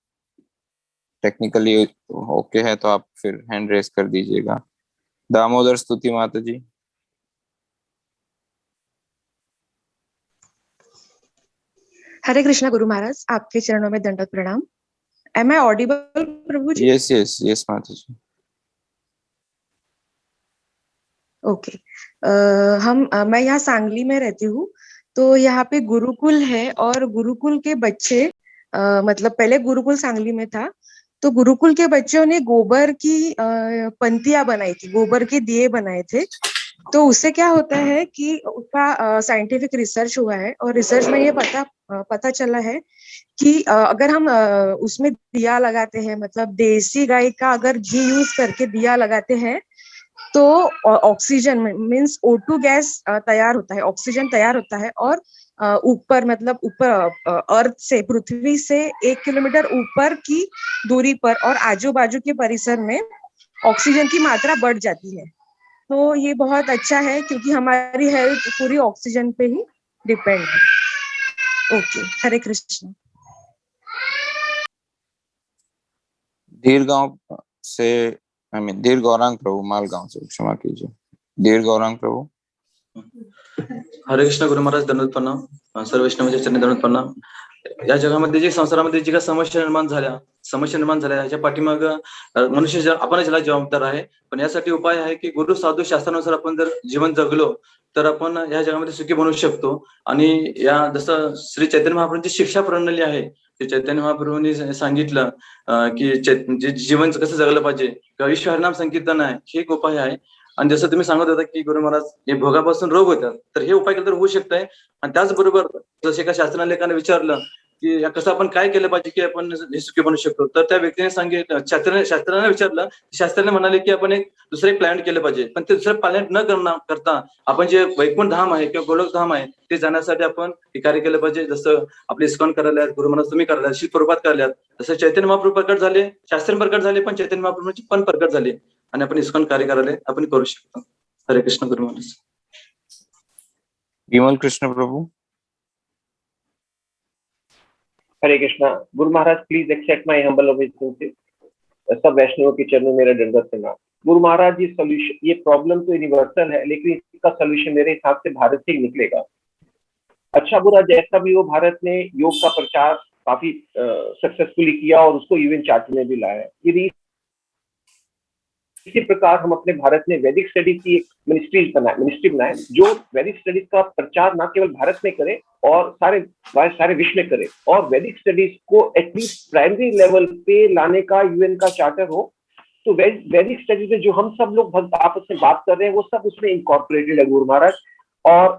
B: टेक्निकली ओके है तो आप फिर हैंड रेस कर दीजिएगा। दामोदर स्तुति माता जी।
K: हरे कृष्णा गुरु महाराज, आपके चरणों में दंडवत प्रणाम। एम आई ऑडिबल प्रभु जी?
B: यस यस यस माता जी।
K: ओके। मैं यहाँ सांगली में रहती हूँ, तो यहाँ पे गुरुकुल है और गुरुकुल के बच्चे मतलब पहले गुरुकुल सांगली में था, तो गुरुकुल के बच्चों ने गोबर की पंक्तियां बनाई थी, गोबर के दिए बनाए थे। तो उससे क्या होता है कि उसका साइंटिफिक रिसर्च हुआ है और रिसर्च में ये पता चला है कि अगर हम उसमें दिया लगाते हैं, मतलब देसी गाय का अगर घी यूज करके दिया लगाते हैं तो ऑक्सीजन मीन्स O2 गैस तैयार होता है, ऑक्सीजन तैयार होता है। और ऊपर मतलब ऊपर अर्थ से, पृथ्वी से 1 किलोमीटर ऊपर की दूरी पर और आजू बाजू के परिसर में ऑक्सीजन की मात्रा बढ़ जाती है। तो ये बहुत अच्छा है क्योंकि हमारी हेल्थ पूरी ऑक्सीजन पे ही डिपेंड है। ओके, हरे कृष्ण।
B: दीर्घगांव से दीर गौरांग प्रभु, मालगांव से, क्षमा कीजिए, दीर गौरांग प्रभु।
L: हरे कृष्ण गुरु महाराज, दंडवत प्रणाम। सर्व वैष्णवांच्या चरणी दंडवत प्रणाम। या जगामध्ये जी संसारामध्ये जी काही समस्या निर्माण झाल्या याच्या पाठीमाग मनुष्य आपण ज्याला जबाबदार आहे, पण यासाठी उपाय आहे की गुरु साधू शास्त्रानुसार आपण जर जीवन जगलो तर आपण या जगामध्ये सुखी बनवू शकतो। आणि या जसं श्री चैतन्य महाप्रभूंची शिक्षा प्रणाली आहे, ते चैतन्य महाप्रभूंनी सांगितलं की जीवन कसं जगलं पाहिजे किंवा विश्व हरिनाम संकीर्तन आहे, हे एक उपाय आहे। आणि जसं तुम्ही सांगत होता की गुरु महाराज हे भोगापासून रोग होतात, तर हे उपाय केले तर होऊ शकतंय। आणि त्याचबरोबर जसे एका शास्त्रज्ञाने विचारलं की कसं आपण काय केलं पाहिजे की आपण हे सुखी बनू शकतो, तर त्या व्यक्तीने सांगितलं, शास्त्राने विचारलं, शास्त्राने म्हणाले की आपण दुसरे प्लॅनेट केलं पाहिजे, पण ते दुसरे प्लॅनेट न करता आपण जे वैकुंठ धाम आहे किंवा गोलोक धाम आहे ते जाण्यासाठी आपण हे कार्य केलं पाहिजे। जसं आपले इस्कॉन करायला, गुरु महाराज तुम्ही करायला, श्री प्रभुपाद करायला, जसं चैतन्य महाप्रभू प्रकट झाले, शास्त्र प्रकट झाले, पण चैतन्य महाप्रभूंची पण प्रकट झाले आणि आपण इस्कॉन कार्य करायला आपण करू शकतो। हरे कृष्ण गुरु महाराज।
B: विमल कृष्ण प्रभु।
M: हरे Krishna Guru Maharaj, please accept my humble ओबेइसेंस। सब वैष्णवों के चरणों में मेरा दंडवत प्रणाम। गुरु महाराज, ये सॉल्यूशन, ये प्रॉब्लम तो यूनिवर्सल है, लेकिन इसका सॉल्यूशन मेरे हिसाब से भारत से ही निकलेगा। अच्छा बुरा जैसा भी हो, भारत ने योग का प्रचार काफी सक्सेसफुली किया और उसको यूएन चार्टर में भी लाया है। यदि इसी प्रकार हम अपने भारत में वैदिक स्टडीज की एक मिनिस्ट्री बनाए जो वैदिक स्टडीज का प्रचार न केवल भारत में करे और सारे विश्व में करे, और वैदिक स्टडीज को एटलीस्ट प्राइमरी लेवल पे लाने का यूएन का चार्टर हो, तो वैदिक स्टडीज में जो हम सब लोग आपस में बात कर रहे हैं वो सब उसमें इनकॉर्पोरेटेड है गुरु महाराज। और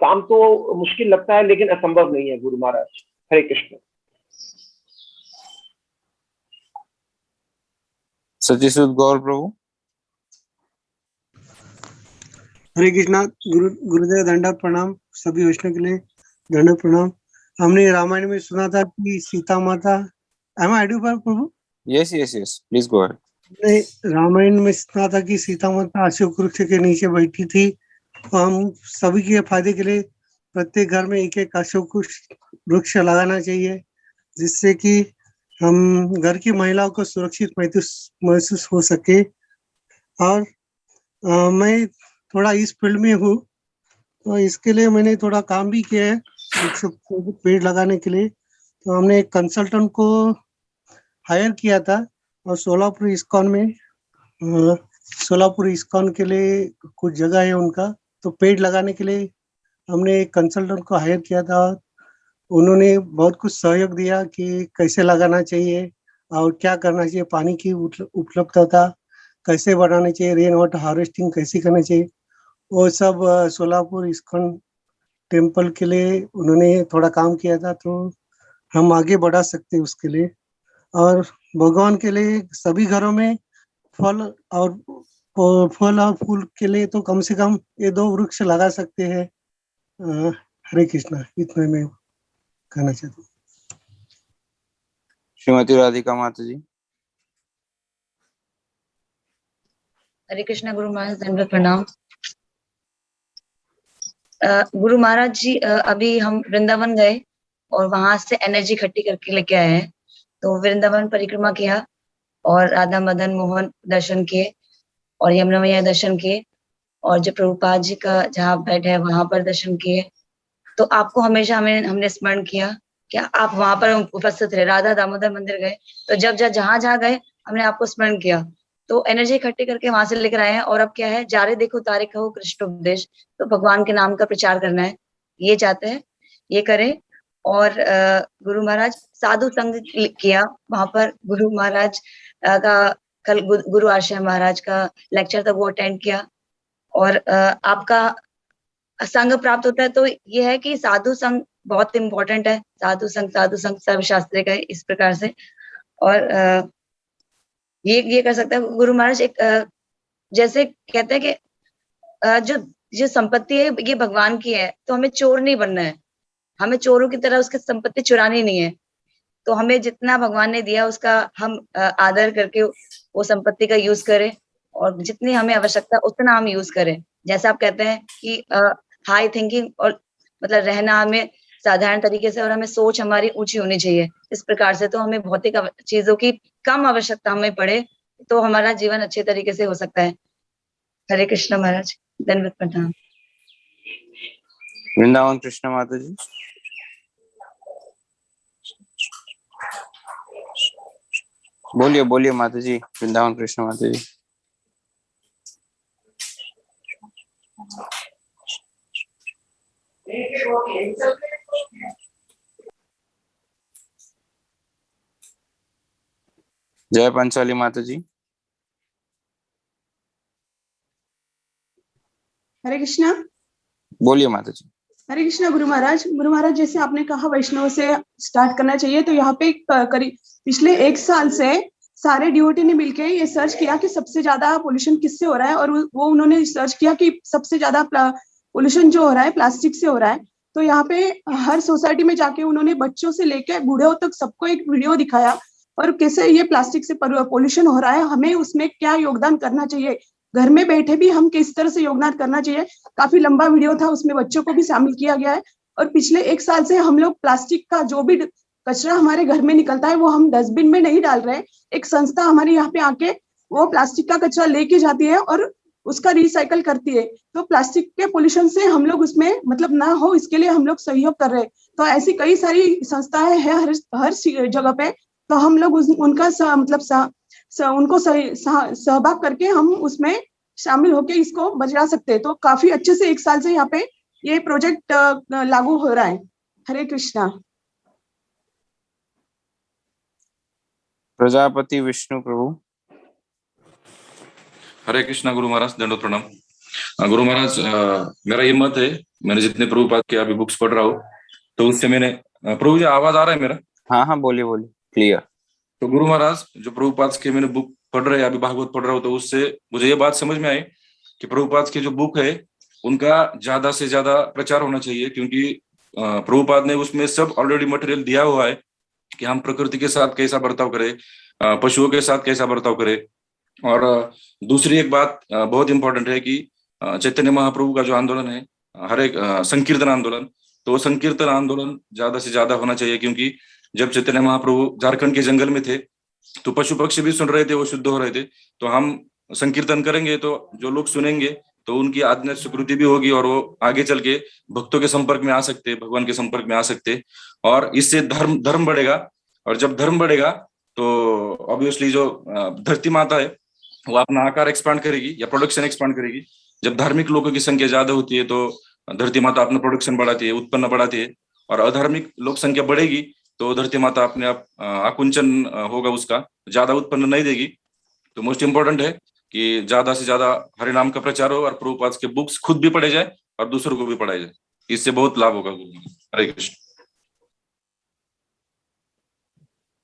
M: काम तो मुश्किल लगता है लेकिन असंभव नहीं है गुरु महाराज। हरे कृष्ण।
B: सचिसुद गौर प्रभु।
N: हरे कृष्णा गुरुदेव दंडवत प्रणाम। सभी वैष्णव के लिए दंडवत प्रणाम। हमने रामायण में सुना था कि सीता माता, am I audible Prabhu?
B: Yes yes yes, please go ahead.
N: हमने रामायण में सुना था कि सीता माता अशोक वृक्ष के नीचे बैठी थी। तो हम सभी के फायदे के लिए प्रत्येक घर में एक एक अशोक वृक्ष लगाना चाहिए, जिससे कि हम घर की महिलाओं को सुरक्षित महसूस हो सके। और मैं थोड़ा इस फील्ड में हूँ, तो इसके लिए मैंने थोड़ा काम भी किया है 100 पेड़ लगाने के लिए। तो हमने एक कंसल्टेंट को हायर किया था और सोलापुर इस्कॉन के लिए कुछ जगह है उनका, तो पेड़ लगाने के लिए हमने एक कंसल्टेंट को हायर किया था। उन्होंने बहुत कुछ सहयोग दिया कि कैसे लगाना चाहिए और क्या करना चाहिए, पानी की उपलब्धता कैसे बढ़ानी चाहिए, रेन वाटर हार्वेस्टिंग कैसे करना चाहिए, वो सब सोलापुर इस्कॉन टेम्पल के लिए उन्होंने थोड़ा काम किया था। तो हम आगे बढ़ा सकते हैं उसके लिए। और भगवान के लिए सभी घरों में फल और फूल के लिए तो कम से कम ये 2 वृक्ष लगा सकते हैं। हरे कृष्णा, इतना मैं कहना चाहता हूँ।
B: श्रीमती राधिका माता जी।
O: हरे कृष्णा गुरु महाराज, दंडवत प्रणाम। गुरु महाराज जी, अभी हम वृंदावन गए और वहां से एनर्जी इकट्ठी करके लेके आए हैं। तो वृंदावन परिक्रमा किया और राधा मदन मोहन दर्शन किए और यमुना मैया दर्शन किए और जो प्रभुपाद जी का जहाँ बेड है वहां पर दर्शन किए। तो आपको हमेशा हमने स्मरण किया कि आप वहां पर उपस्थित रहे। राधा दामोदर मंदिर गए तो जहां गए हमने आपको स्मरण किया। तो एनर्जी इकट्ठी करके वहां से लेकर आए हैं। और अब क्या है, जा रे देखो तारे कहो कृष्ण उपदेश, तो भगवान के नाम का प्रचार करना है, ये चाहते हैं, ये करें। और गुरु महाराज साधु संग किया वहां पर। गुरु महाराज का कल गुरु आशय महाराज का लेक्चर था, वो अटेंड किया। और आपका संग प्राप्त होता है। तो ये है कि साधु संग बहुत इंपॉर्टेंट है। साधु संग सर्वशास्त्री का है, इस प्रकार से। और ये कर सकता है गुरु महाराज। एक जैसे कहते हैं कि जो संपत्ति है ये भगवान की है, तो हमें चोर नहीं बनना है, हमें चोरों की तरह उसकी संपत्ति चुरानी नहीं है। तो हमें जितना भगवान ने दिया उसका हम आदर करके वो संपत्ति का यूज करें, और जितनी हमें आवश्यकता उतना हम यूज करें। जैसे आप कहते हैं कि हाई थिंकिंग और मतलब रहना हमें साधारण तरीके से, और हमें सोच हमारी ऊंची होनी चाहिए। इस प्रकार से तो हमें भौतिक चीजों की कम आवश्यकता हमें पड़े, तो हमारा जीवन अच्छे तरीके से हो सकता है। हरे कृष्ण महाराज, दंडवत प्रणाम।
B: वृंदावन कृष्ण माता जी। बोलिए माता जी, वृंदावन कृष्ण माता जी। जय पंचाली माता जी।
P: हरे कृष्णा।
B: बोलिए माता जी।
P: हरे कृष्णा गुरु महाराज, जैसे आपने कहा वैष्णव से स्टार्ट करना चाहिए, तो यहाँ पे करीब पिछले 1 साल से सारे डिवोटी ने मिलके ये सर्च किया कि सबसे ज्यादा पोल्यूशन किससे हो रहा है। और वो उन्होंने सर्च किया कि सबसे ज्यादा पोल्यूशन जो हो रहा है प्लास्टिक से हो रहा है। तो यहाँ पे हर सोसाइटी में जाके उन्होंने बच्चों से लेके बूढ़ों तक सबको एक वीडियो दिखाया, और कैसे ये प्लास्टिक से पोल्यूशन हो रहा है, हमें उसमें क्या योगदान करना चाहिए, घर में बैठे भी हम किस तरह से योगदान करना चाहिए। काफी लंबा वीडियो था, उसमें बच्चों को भी शामिल किया गया है। और पिछले 1 साल से हम लोग प्लास्टिक का जो भी कचरा हमारे घर में निकलता है वो हम डस्टबिन में नहीं डाल रहे। एक संस्था हमारे यहाँ पे आके वो प्लास्टिक का कचरा लेके जाती है और उसका रिसाइकल करती है। तो प्लास्टिक के पोल्यूशन से हम लोग उसमें मतलब ना हो, इसके लिए हम लोग सहयोग कर रहे हैं। तो ऐसी कई सारी संस्थाएं हैं हर जगह पे। तो हम लोग उनका उनको सहभाग करके हम उसमें शामिल होके इसको बचा सकते हैं। तो काफी अच्छे से 1 साल से यहाँ पे ये प्रोजेक्ट लागू हो रहा है। हरे कृष्णा।
B: प्रजापति विष्णु प्रभु।
Q: हरे कृष्णा गुरु महाराज, दंडवत प्रणाम। गुरु महाराज, मेरा ये मत है, मैंने जितने प्रभुपाद के अभी बुक्स पढ़ रहा हूँ, तो उससे मैंने प्रभु जी आवाज आ रहा है मेरा?
B: हाँ बोलिए क्लियर।
Q: तो गुरु महाराज, जो प्रभुपाद के मैंने बुक पढ़ रहे हैं, अभी भागवत पढ़ रहा हूँ, तो उससे मुझे ये बात समझ में आई कि प्रभुपाद की जो बुक है उनका ज्यादा से ज्यादा प्रचार होना चाहिए, क्योंकि प्रभुपाद ने उसमें सब ऑलरेडी मटेरियल दिया हुआ है कि हम प्रकृति के साथ कैसा बर्ताव करें, पशुओं के साथ कैसा बर्ताव करें। और दूसरी एक बात बहुत इंपॉर्टेंट है कि चैतन्य महाप्रभु का जो आंदोलन है, हर एक संकीर्तन आंदोलन, तो संकीर्तन आंदोलन ज्यादा से ज्यादा होना चाहिए, क्योंकि जब चैतन्य महाप्रभु झारखंड के जंगल में थे तो पशु पक्षी भी सुन रहे थे, वो शुद्ध हो रहे थे। तो हम संकीर्तन करेंगे तो जो लोग सुनेंगे तो उनकी आध्यात्मिक स्वीकृति भी होगी और वो आगे चल के भक्तों के संपर्क में आ सकते, भगवान के संपर्क में आ सकते, और इससे धर्म बढ़ेगा। और जब धर्म बढ़ेगा तो ऑब्वियसली जो धरती माता है वो अपना आकार एक्सपांड करेगी या प्रोडक्शन एक्सपांड करेगी। जब धार्मिक लोगों की संख्या ज्यादा होती है तो धरती माता अपना प्रोडक्शन बढ़ाती है, उत्पन्न बढ़ाती है, और अधार्मिक लोक संख्या बढ़ेगी तो धरती माता अपने आप आकुंचन होगा, उसका ज्यादा उत्पन्न नहीं देगी। तो मोस्ट इंपोर्टेंट है कि ज्यादा से ज्यादा हरि नाम का प्रचार हो और प्रभुपाद के बुक्स खुद भी पढ़े जाए और दूसरों को भी पढ़ाया जाए, इससे बहुत लाभ होगा। हरे कृष्ण।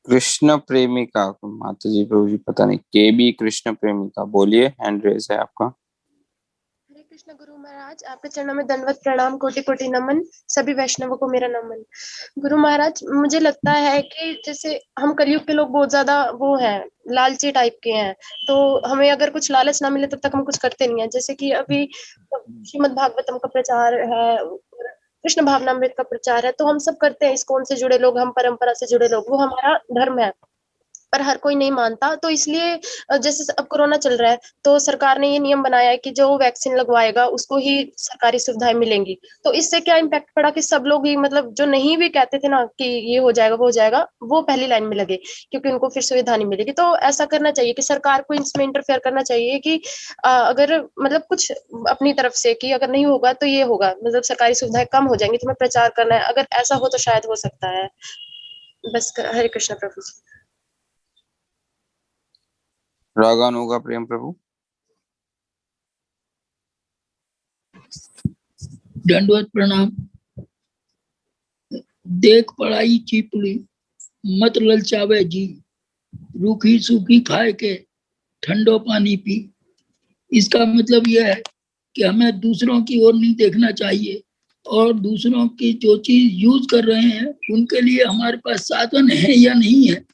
B: कृष्ण प्रेमिका माता जी, प्रभु जी पता नहीं, केबी कृष्ण प्रेमिका, बोलिए, हैंड रेज है आपका।
R: हरे कृष्ण गुरु महाराज, आपके चरणों में दंडवत प्रणाम, कोटि कोटि नमन, सभी वैष्णवों को मेरा नमन। गुरु महाराज, मुझे लगता है कि जैसे हम कलयुग के लोग बहुत ज्यादा वो हैं, लालची टाइप के हैं, तो हमें अगर कुछ लालच ना मिले तब तक हम कुछ करते नहीं है। जैसे कि अभी श्रीमद् भागवतम का प्रचार है, कृष्ण भावनामृत का प्रचार है, तो हम सब करते हैं, इस्कॉन से जुड़े लोग, हम परंपरा से जुड़े लोग, वो हमारा धर्म है, पर हर कोई नहीं मानता। तो इसलिए जैसे अब कोरोना चल रहा है तो सरकार ने ये नियम बनाया है कि जो वैक्सीन लगवाएगा उसको ही सरकारी सुविधाएं मिलेंगी। तो इससे क्या इम्पैक्ट पड़ा कि सब लोग ही, मतलब जो नहीं भी कहते थे ना कि ये हो जाएगा वो हो जाएगा, वो पहली लाइन में लगे क्योंकि उनको फिर सुविधा नहीं मिलेगी। तो ऐसा करना चाहिए कि सरकार को इसमें इंटरफेयर करना चाहिए कि अगर मतलब कुछ अपनी तरफ से कि अगर नहीं होगा तो ये होगा, मतलब सरकारी सुविधाएं कम हो जाएंगी, तुम्हें प्रचार करना है, अगर ऐसा हो तो शायद हो सकता है। बस हरे कृष्ण प्रभु जी।
B: रागानुगा प्रेम प्रभु।
S: दंडवत प्रणाम। देख पढ़ाई चिपली मत ललचावे जी, रूखी सूखी खाए के ठंडो पानी पी। इसका मतलब यह है कि हमें दूसरों की ओर नहीं देखना चाहिए और दूसरों की जो चीज यूज कर रहे हैं उनके लिए हमारे पास साधन है या नहीं है,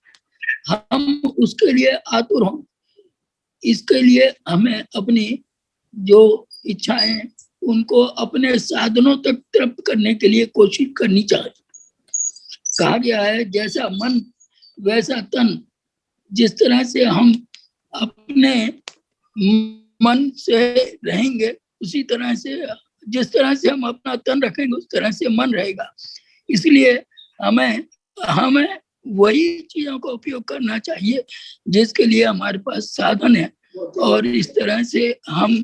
S: हम उसके लिए आतुर हों। इसके लिए हमें अपनी जो इच्छाएं उनको अपने साधनों तक तृप्त करने के लिए कोशिश करनी चाहिए। कहा गया है जैसा मन वैसा तन। जिस तरह से हम अपने मन से रहेंगे उसी तरह से, जिस तरह से हम अपना तन रखेंगे उस तरह से मन रहेगा। इसलिए हमें वही चीजों का उपयोग करना चाहिए जिसके लिए हमारे पास साधन है, और इस तरह से हम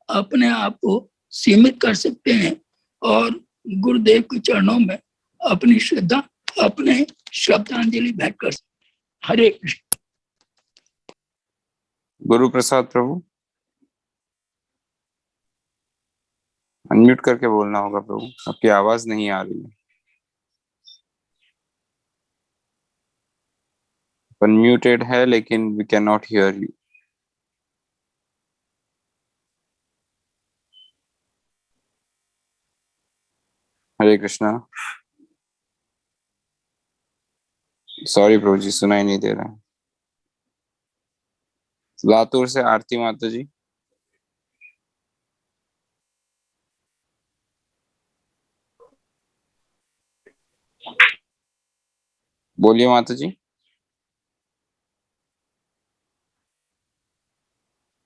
S: अपने आप को सीमित कर सकते हैं और गुरुदेव के चरणों में अपनी श्रद्धांजलि भेंट कर सकते हैं। हरे कृष्ण।
B: गुरु प्रसाद प्रभु, अनम्यूट करके बोलना होगा प्रभु, आपकी आवाज नहीं आ रही है। अनम्यूटेड है लेकिन we can not hear you. Hare Krishna. Sorry प्रभु जी, सुनाई नहीं दे रहा है। लातूर से आरती माता जी। बोलिए माता जी।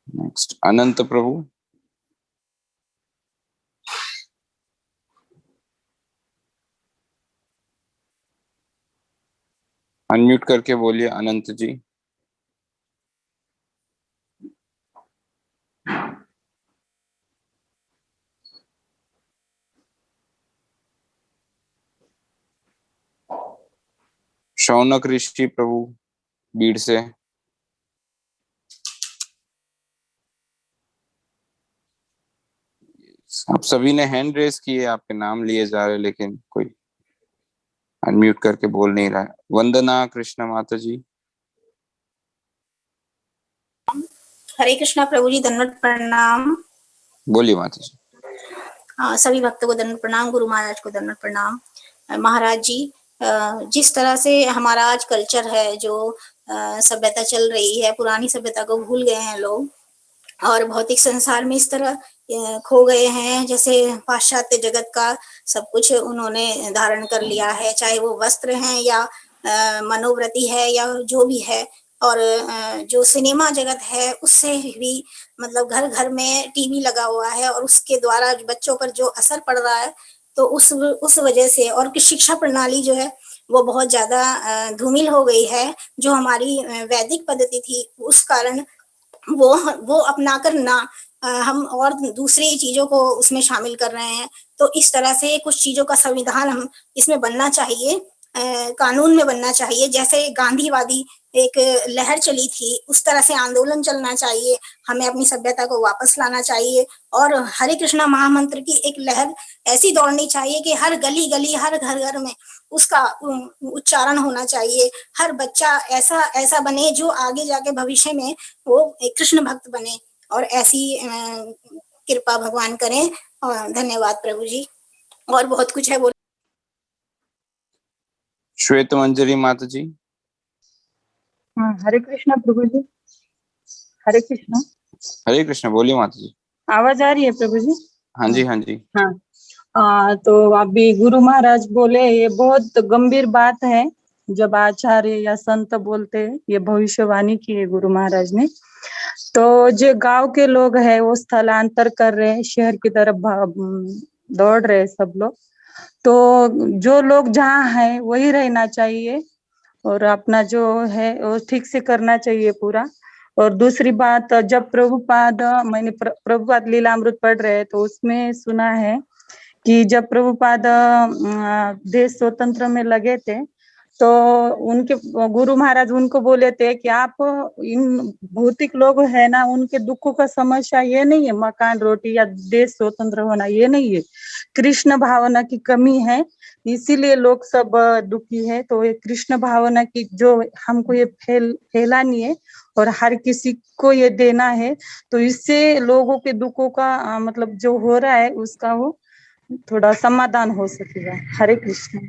B: नेक्स्ट अनंत प्रभु। अनम्यूट करके बोलिए अनंत जी। शौनक ऋषि प्रभु बीड़ से। आप सभी ने हैंड रेस किए, आपके नाम लिए जा रहे लेकिन कोई अनम्यूट करके बोल नहीं रहा है। वंदना कृष्ण माता जी।
T: हरे कृष्णा प्रभु जी, दंडवत प्रणाम।
B: बोलिए माता जी।
T: सभी भक्तों को दंडवत प्रणाम, गुरु महाराज को दंडवत प्रणाम। महाराज जी, जिस तरह से हमारा आज कल्चर है, जो सभ्यता चल रही है, पुरानी सभ्यता को भूल गए हैं लोग और भौतिक संसार में इस तरह खो गए हैं, जैसे पाश्चात्य जगत का सब कुछ उन्होंने धारण कर लिया है, चाहे वो वस्त्र हैं या मनोवृत्ति है या जो भी है, और जो सिनेमा जगत है उससे भी मतलब घर घर में टीवी लगा हुआ है और उसके द्वारा बच्चों पर जो असर पड़ रहा है, तो उस वजह से, और कि शिक्षा प्रणाली जो है वो बहुत ज्यादा धूमिल हो गई है। जो हमारी वैदिक पद्धति थी उस कारण वो अपनाकर ना हम और दूसरी चीजों को उसमें शामिल कर रहे हैं। तो इस तरह से कुछ चीजों का संविधान हम इसमें बनना चाहिए, कानून में बनना चाहिए। जैसे गांधीवादी एक लहर चली थी उस तरह से आंदोलन चलना चाहिए, हमें अपनी सभ्यता को वापस लाना चाहिए। और हरे कृष्णा महामंत्र की एक लहर ऐसी दौड़नी चाहिए कि हर गली गली हर घर घर में उसका उच्चारण होना चाहिए। हर बच्चा ऐसा बने जो आगे जाके भविष्य में वो एक कृष्ण भक्त बने, और ऐसी कृपा भगवान करें। और धन्यवाद प्रभु जी। और बहुत कुछ है वो।
B: श्वेत मंजरी माता जी।
U: हरे कृष्णा प्रभु जी। हरे कृष्णा।
B: हरे कृष्णा, बोलिए माता जी।
U: आवाज आ रही है प्रभु जी?
B: हाँ जी, हाँ जी।
U: हाँ, तो अभी गुरु महाराज बोले ये बहुत गंभीर बात है। जब आचार्य या संत बोलते हैं, ये भविष्यवाणी की है गुरु महाराज ने। तो जो गांव के लोग हैं वो स्थलांतर कर रहे हैं, शहर की तरफ दौड़ रहे हैं सब लोग। तो जो लोग जहाँ हैं वही रहना चाहिए और अपना जो है वो ठीक से करना चाहिए पूरा। और दूसरी बात, जब प्रभुपाद मैंने प्रभुपाद लीलामृत पढ़ रहे तो उसमें सुना है कि जब प्रभुपाद देश स्वतंत्र में लगे थे तो उनके गुरु महाराज उनको बोले थे कि आप इन भौतिक लोग है ना, उनके दुखों का समस्या ये नहीं है मकान रोटी या देश स्वतंत्र होना, ये नहीं है, कृष्ण भावना की कमी है, इसीलिए लोग सब दुखी है। तो ये कृष्ण भावना की जो हमको ये फैलानी है और हर किसी को ये देना है, तो इससे लोगों के दुखों का मतलब जो हो रहा है उसका वो थोड़ा समाधान हो सकेगा। हरे कृष्ण।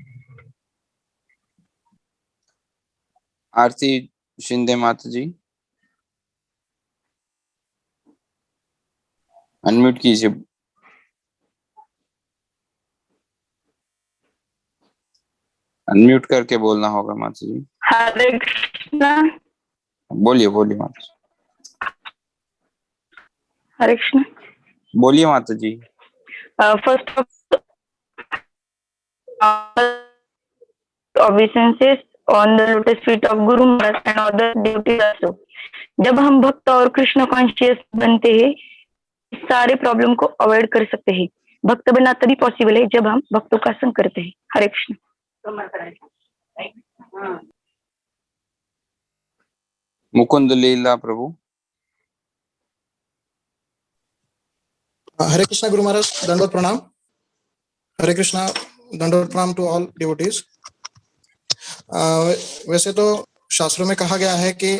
B: आरती शिंदे माता जी, अनम्यूट कीजिए। अनम्यूट करके बोलना होगा माता जी।
U: हरे कृष्णा।
B: बोलिए बोलिए माता जी।
U: हरे कृष्णा।
B: बोलिए माता जी।
U: First obeisances on the lotus feet of Guru Maharaj and other devotees also. जब हम भक्त और कृष्ण कॉन्शियस बनते हैं, सारे प्रॉब्लम को अवॉइड कर सकते हैं। भक्त बनना तभी पॉसिबल है जब हम भक्तों का संग करते हैं। हरे कृष्ण।
B: मुकुंद लीला प्रभु।
V: हरे कृष्णा गुरु महाराज, दंडवत प्रणाम। हरे कृष्णा, दंडवत प्रणाम टू ऑल डिवोटीज। वैसे तो शास्त्रों में कहा गया है कि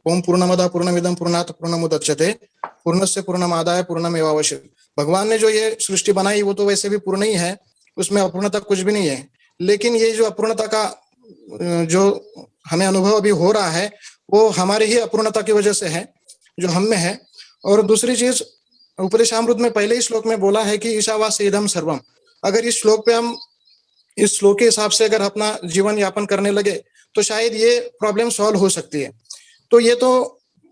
V: ओम पूर्णमद पूर्णमिदं पूर्णात् पूर्णमुदच्यते पूर्णस्य पूर्णमादाय पूर्णमेवावशिष्यते। भगवान ने जो ये सृष्टि बनाई वो तो वैसे भी पूर्ण ही है, उसमें अपूर्णता कुछ भी नहीं है। लेकिन ये जो अपूर्णता का जो हमें अनुभव अभी हो रहा है वो हमारी ही अपूर्णता की वजह से है जो हम में है। और दूसरी चीज, उपदेशामृत में पहले ही श्लोक में बोला है कि ईशावास्य इदं सर्वम। अगर इस श्लोक पे हम इस श्लोक के हिसाब से अगर अपना जीवन यापन करने लगे तो शायद ये प्रॉब्लम सॉल्व हो सकती है। तो ये तो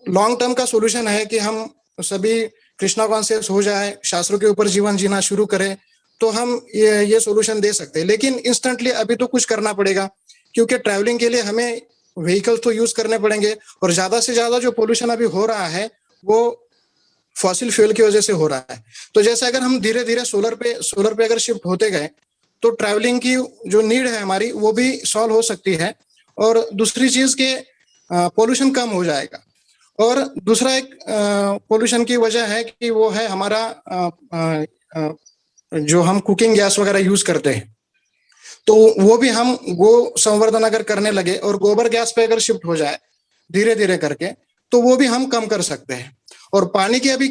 V: लॉन्ग टर्म का सॉल्यूशन है कि हम सभी कृष्णा कॉन्शियस हो जाए, शास्त्रों के ऊपर जीवन जीना शुरू करें, तो हम ये सॉल्यूशन दे सकते हैं। लेकिन इंस्टेंटली अभी तो कुछ करना पड़ेगा, क्योंकि ट्रैवलिंग के लिए हमें व्हीकल्स तो यूज करने पड़ेंगे। और ज्यादा से ज्यादा जो पोल्यूशन अभी हो रहा है वो फॉसिल फ्यूल की वजह से हो रहा है। तो जैसे अगर हम धीरे धीरे सोलर पे अगर शिफ्ट होते गए तो ट्रैवलिंग की जो नीड है हमारी वो भी सॉल्व हो सकती है। और दूसरी चीज के पोल्यूशन कम हो जाएगा। और दूसरा एक पोल्यूशन की वजह है कि वो है हमारा जो हम कुकिंग गैस वगैरह यूज करते हैं, तो वो भी हम गो संवर्धन अगर करने लगे और गोबर गैस पे अगर शिफ्ट हो जाए धीरे धीरे करके, तो वो भी हम कम कर सकते हैं। और पानी की अभी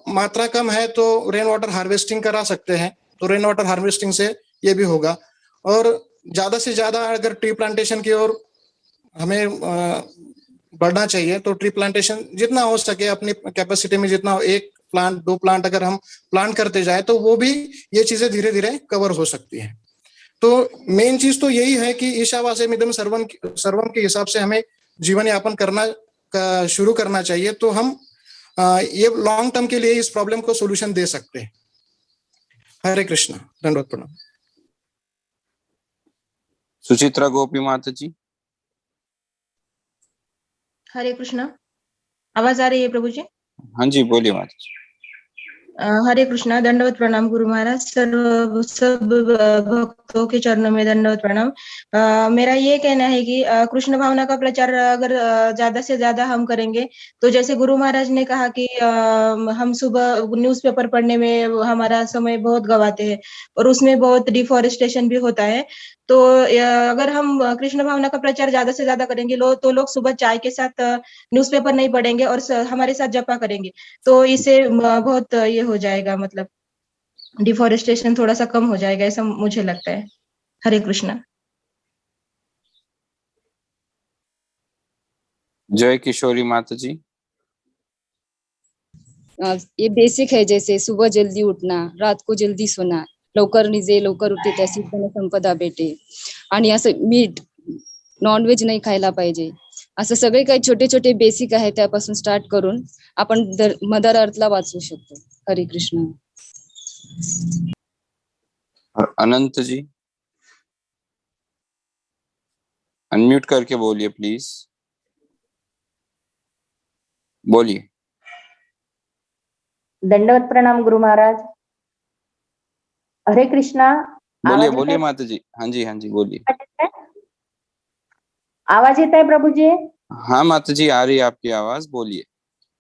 V: मात्रा कम है तो रेन वाटर हार्वेस्टिंग करा सकते हैं, तो रेन वाटर हार्वेस्टिंग से ये भी होगा। और ज्यादा से ज्यादा अगर ट्री प्लांटेशन की ओर हमें बढ़ना चाहिए, तो ट्री प्लांटेशन जितना हो सके अपनी कैपेसिटी में, जितना 1 प्लांट 2 प्लांट अगर हम प्लांट करते जाए तो वो भी ये चीजें धीरे धीरे कवर हो सकती है। तो मेन चीज तो यही है कि ईशावास्यमिदं सर्वम सर्वम के हिसाब से हमें जीवन यापन करना शुरू करना चाहिए, तो हम ये लॉन्ग टर्म के लिए इस प्रॉब्लम को सोल्यूशन दे सकते हैं। हरे कृष्णा, दंडवत प्रणाम।
B: सुचित्रा गोपी माता जी।
A: हरे कृष्णा, आवाज आ रही है प्रभु जी?
B: हाँ जी, बोलिए माता जी।
A: हरे कृष्णा, दंडवत प्रणाम गुरु महाराज। सब भक्तों के चरणों में दंडवत प्रणाम। मेरा ये कहना है कि कृष्ण भावना का प्रचार अगर ज्यादा से ज्यादा हम करेंगे, तो जैसे गुरु महाराज ने कहा कि हम सुबह न्यूज़पेपर पढ़ने में हमारा समय बहुत गवाते हैं और उसमें बहुत डिफॉरेस्टेशन भी होता है। तो अगर हम कृष्ण भावना का प्रचार ज्यादा से ज्यादा करेंगे तो लोग सुबह चाय के साथ न्यूज़पेपर नहीं पढ़ेंगे और हमारे साथ जपा करेंगे, तो इससे बहुत ये हो जाएगा, मतलब डिफॉरेस्टेशन थोड़ा सा कम हो जाएगा, ऐसा मुझे लगता है। हरे कृष्णा।
B: जय किशोरी माता जी।
C: ये बेसिक है, जैसे सुबह जल्दी उठना, रात को जल्दी सोना, लवकर निजे लवकर उठते त्याची धन संपदा भेटे, आणि असं मीठ नॉनव्हेज नाही खायला पाहिजे, असं सगळे काही छोटे छोटे बेसिक आहे, त्यापासून स्टार्ट करून आपण मदर अर्थला वाचवू शकतो। हरे कृष्ण।
B: और अनंत जी, अनम्यूट करके बोलिए प्लीज, बोलिए।
W: दंडवत प्रणाम गुरु महाराज। हरे कृष्णा।
B: बोलिए
W: आवाज
B: बोलिए
W: येत
B: माता जी। हाँ जी, हाँ जी, बोलिए।
W: आहे? आवाज येत आहे प्रभु जी?
B: हाँ माता जी, आ रही है आपकी आवाज, बोलिए।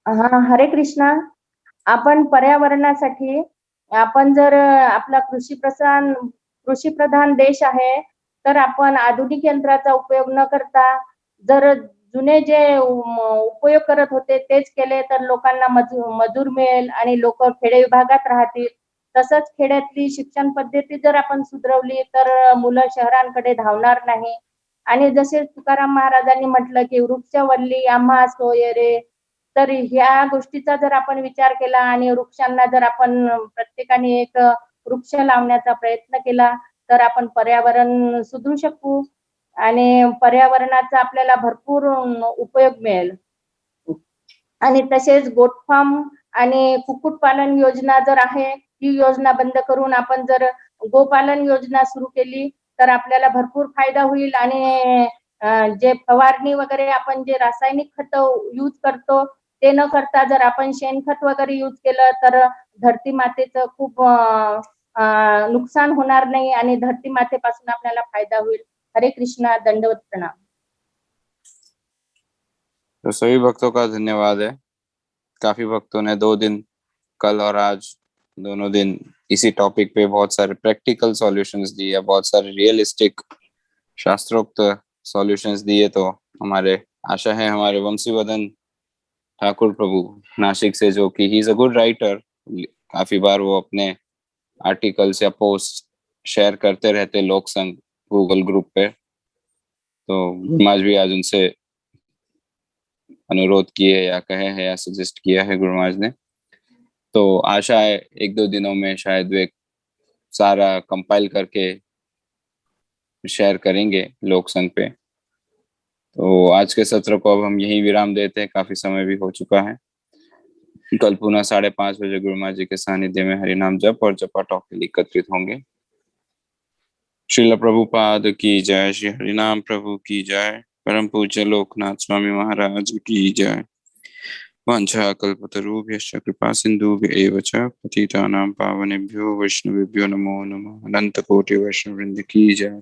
W: हा, हरे कृष्णा। आपण पर्यावरणासाठी, आपण जर आपला कृषी प्रधान देश आहे, तर आपण आधुनिक यंत्राचा उपयोग न करता जर जुने जे उपयोग करत होते तेच केले तर लोकांना मजूर मिळेल आणि लोक खेडे विभागात राहतील। तसंच खेड्यातली शिक्षण पद्धती जर आपण सुधरवली तर मुलं शहरांकडे धावणार नाही। आणि जसे तुकाराम महाराजांनी म्हटलं की वृक्षवल्ली आम्हा सोय रे, तर ह्या गोष्टीचा जर आपण विचार केला आणि वृक्षांना जर आपण प्रत्येकाने एक वृक्ष लावण्याचा प्रयत्न केला तर आपण पर्यावरण सुधरू शकू आणि पर्यावरणाचा आपल्याला भरपूर उपयोग मिळेल। आणि तसेच गोट फार्म आणि कुक्कुटपालन योजना जर आहे, ही योजना बंद करून आपण जर गोपालन योजना सुरू केली तर आपल्याला भरपूर फायदा होईल। आणि जे फवारणी वगैरे आपण जे रासायनिक खत यूज करतो ते न करता जर आपण शेणखत वगैरे यूज केलं तर धरती मातेचं खूप नुकसान होणार नाही आणि धरती मातेपासून आपल्याला फायदा होईल। हरे कृष्णा, दंडवत प्रणाम।
B: तो सभी भक्तों का धन्यवाद है। काफी भक्तों ने 2 दिन, कल और आज दोनों दिन इसी टॉपिक पे बहुत सारे प्रैक्टिकल सॉल्यूशंस दिए, बहुत सारे रियलिस्टिक शास्त्रोक्त सॉल्यूशंस दिए। तो हमारे आशा है हमारे वंशीवदन ठाकुर प्रभु नासिक से, जो कि he is a good writer, काफी बार वो अपने आर्टिकल्स या पोस्ट शेयर करते रहते लोक संघ गूगल ग्रुप पे, तो आज भी आज उनसे अनुरोध किए या कहे हैं या सजेस्ट किया है गुरु महाराज ने। तो आशा है 1-2 दिनों में शायद वे सारा कंपाइल करके शेयर करेंगे लोक संघ पे। तो आज के सत्र को अब हम यही विराम देते हैं, काफी समय भी हो चुका है। कल पुनः 5:30 बजे गुरु महाराज जी के सानिध्य में हरिनाम जप और जपा टॉक के लिए एकत्रित होंगे। श्रील प्रभुपाद की जय, श्री हरिनाम प्रभु की जय, परम पूज्य लोकनाथ स्वामी महाराज की जय। वांछा कल्पतरुभ्यश्च कृपा सिन्धुभ्य एव च पतितानां पावनेभ्यो वैष्णवेभ्यो नमो नमः। अनंत कोटि वैष्णव वृंद की जय।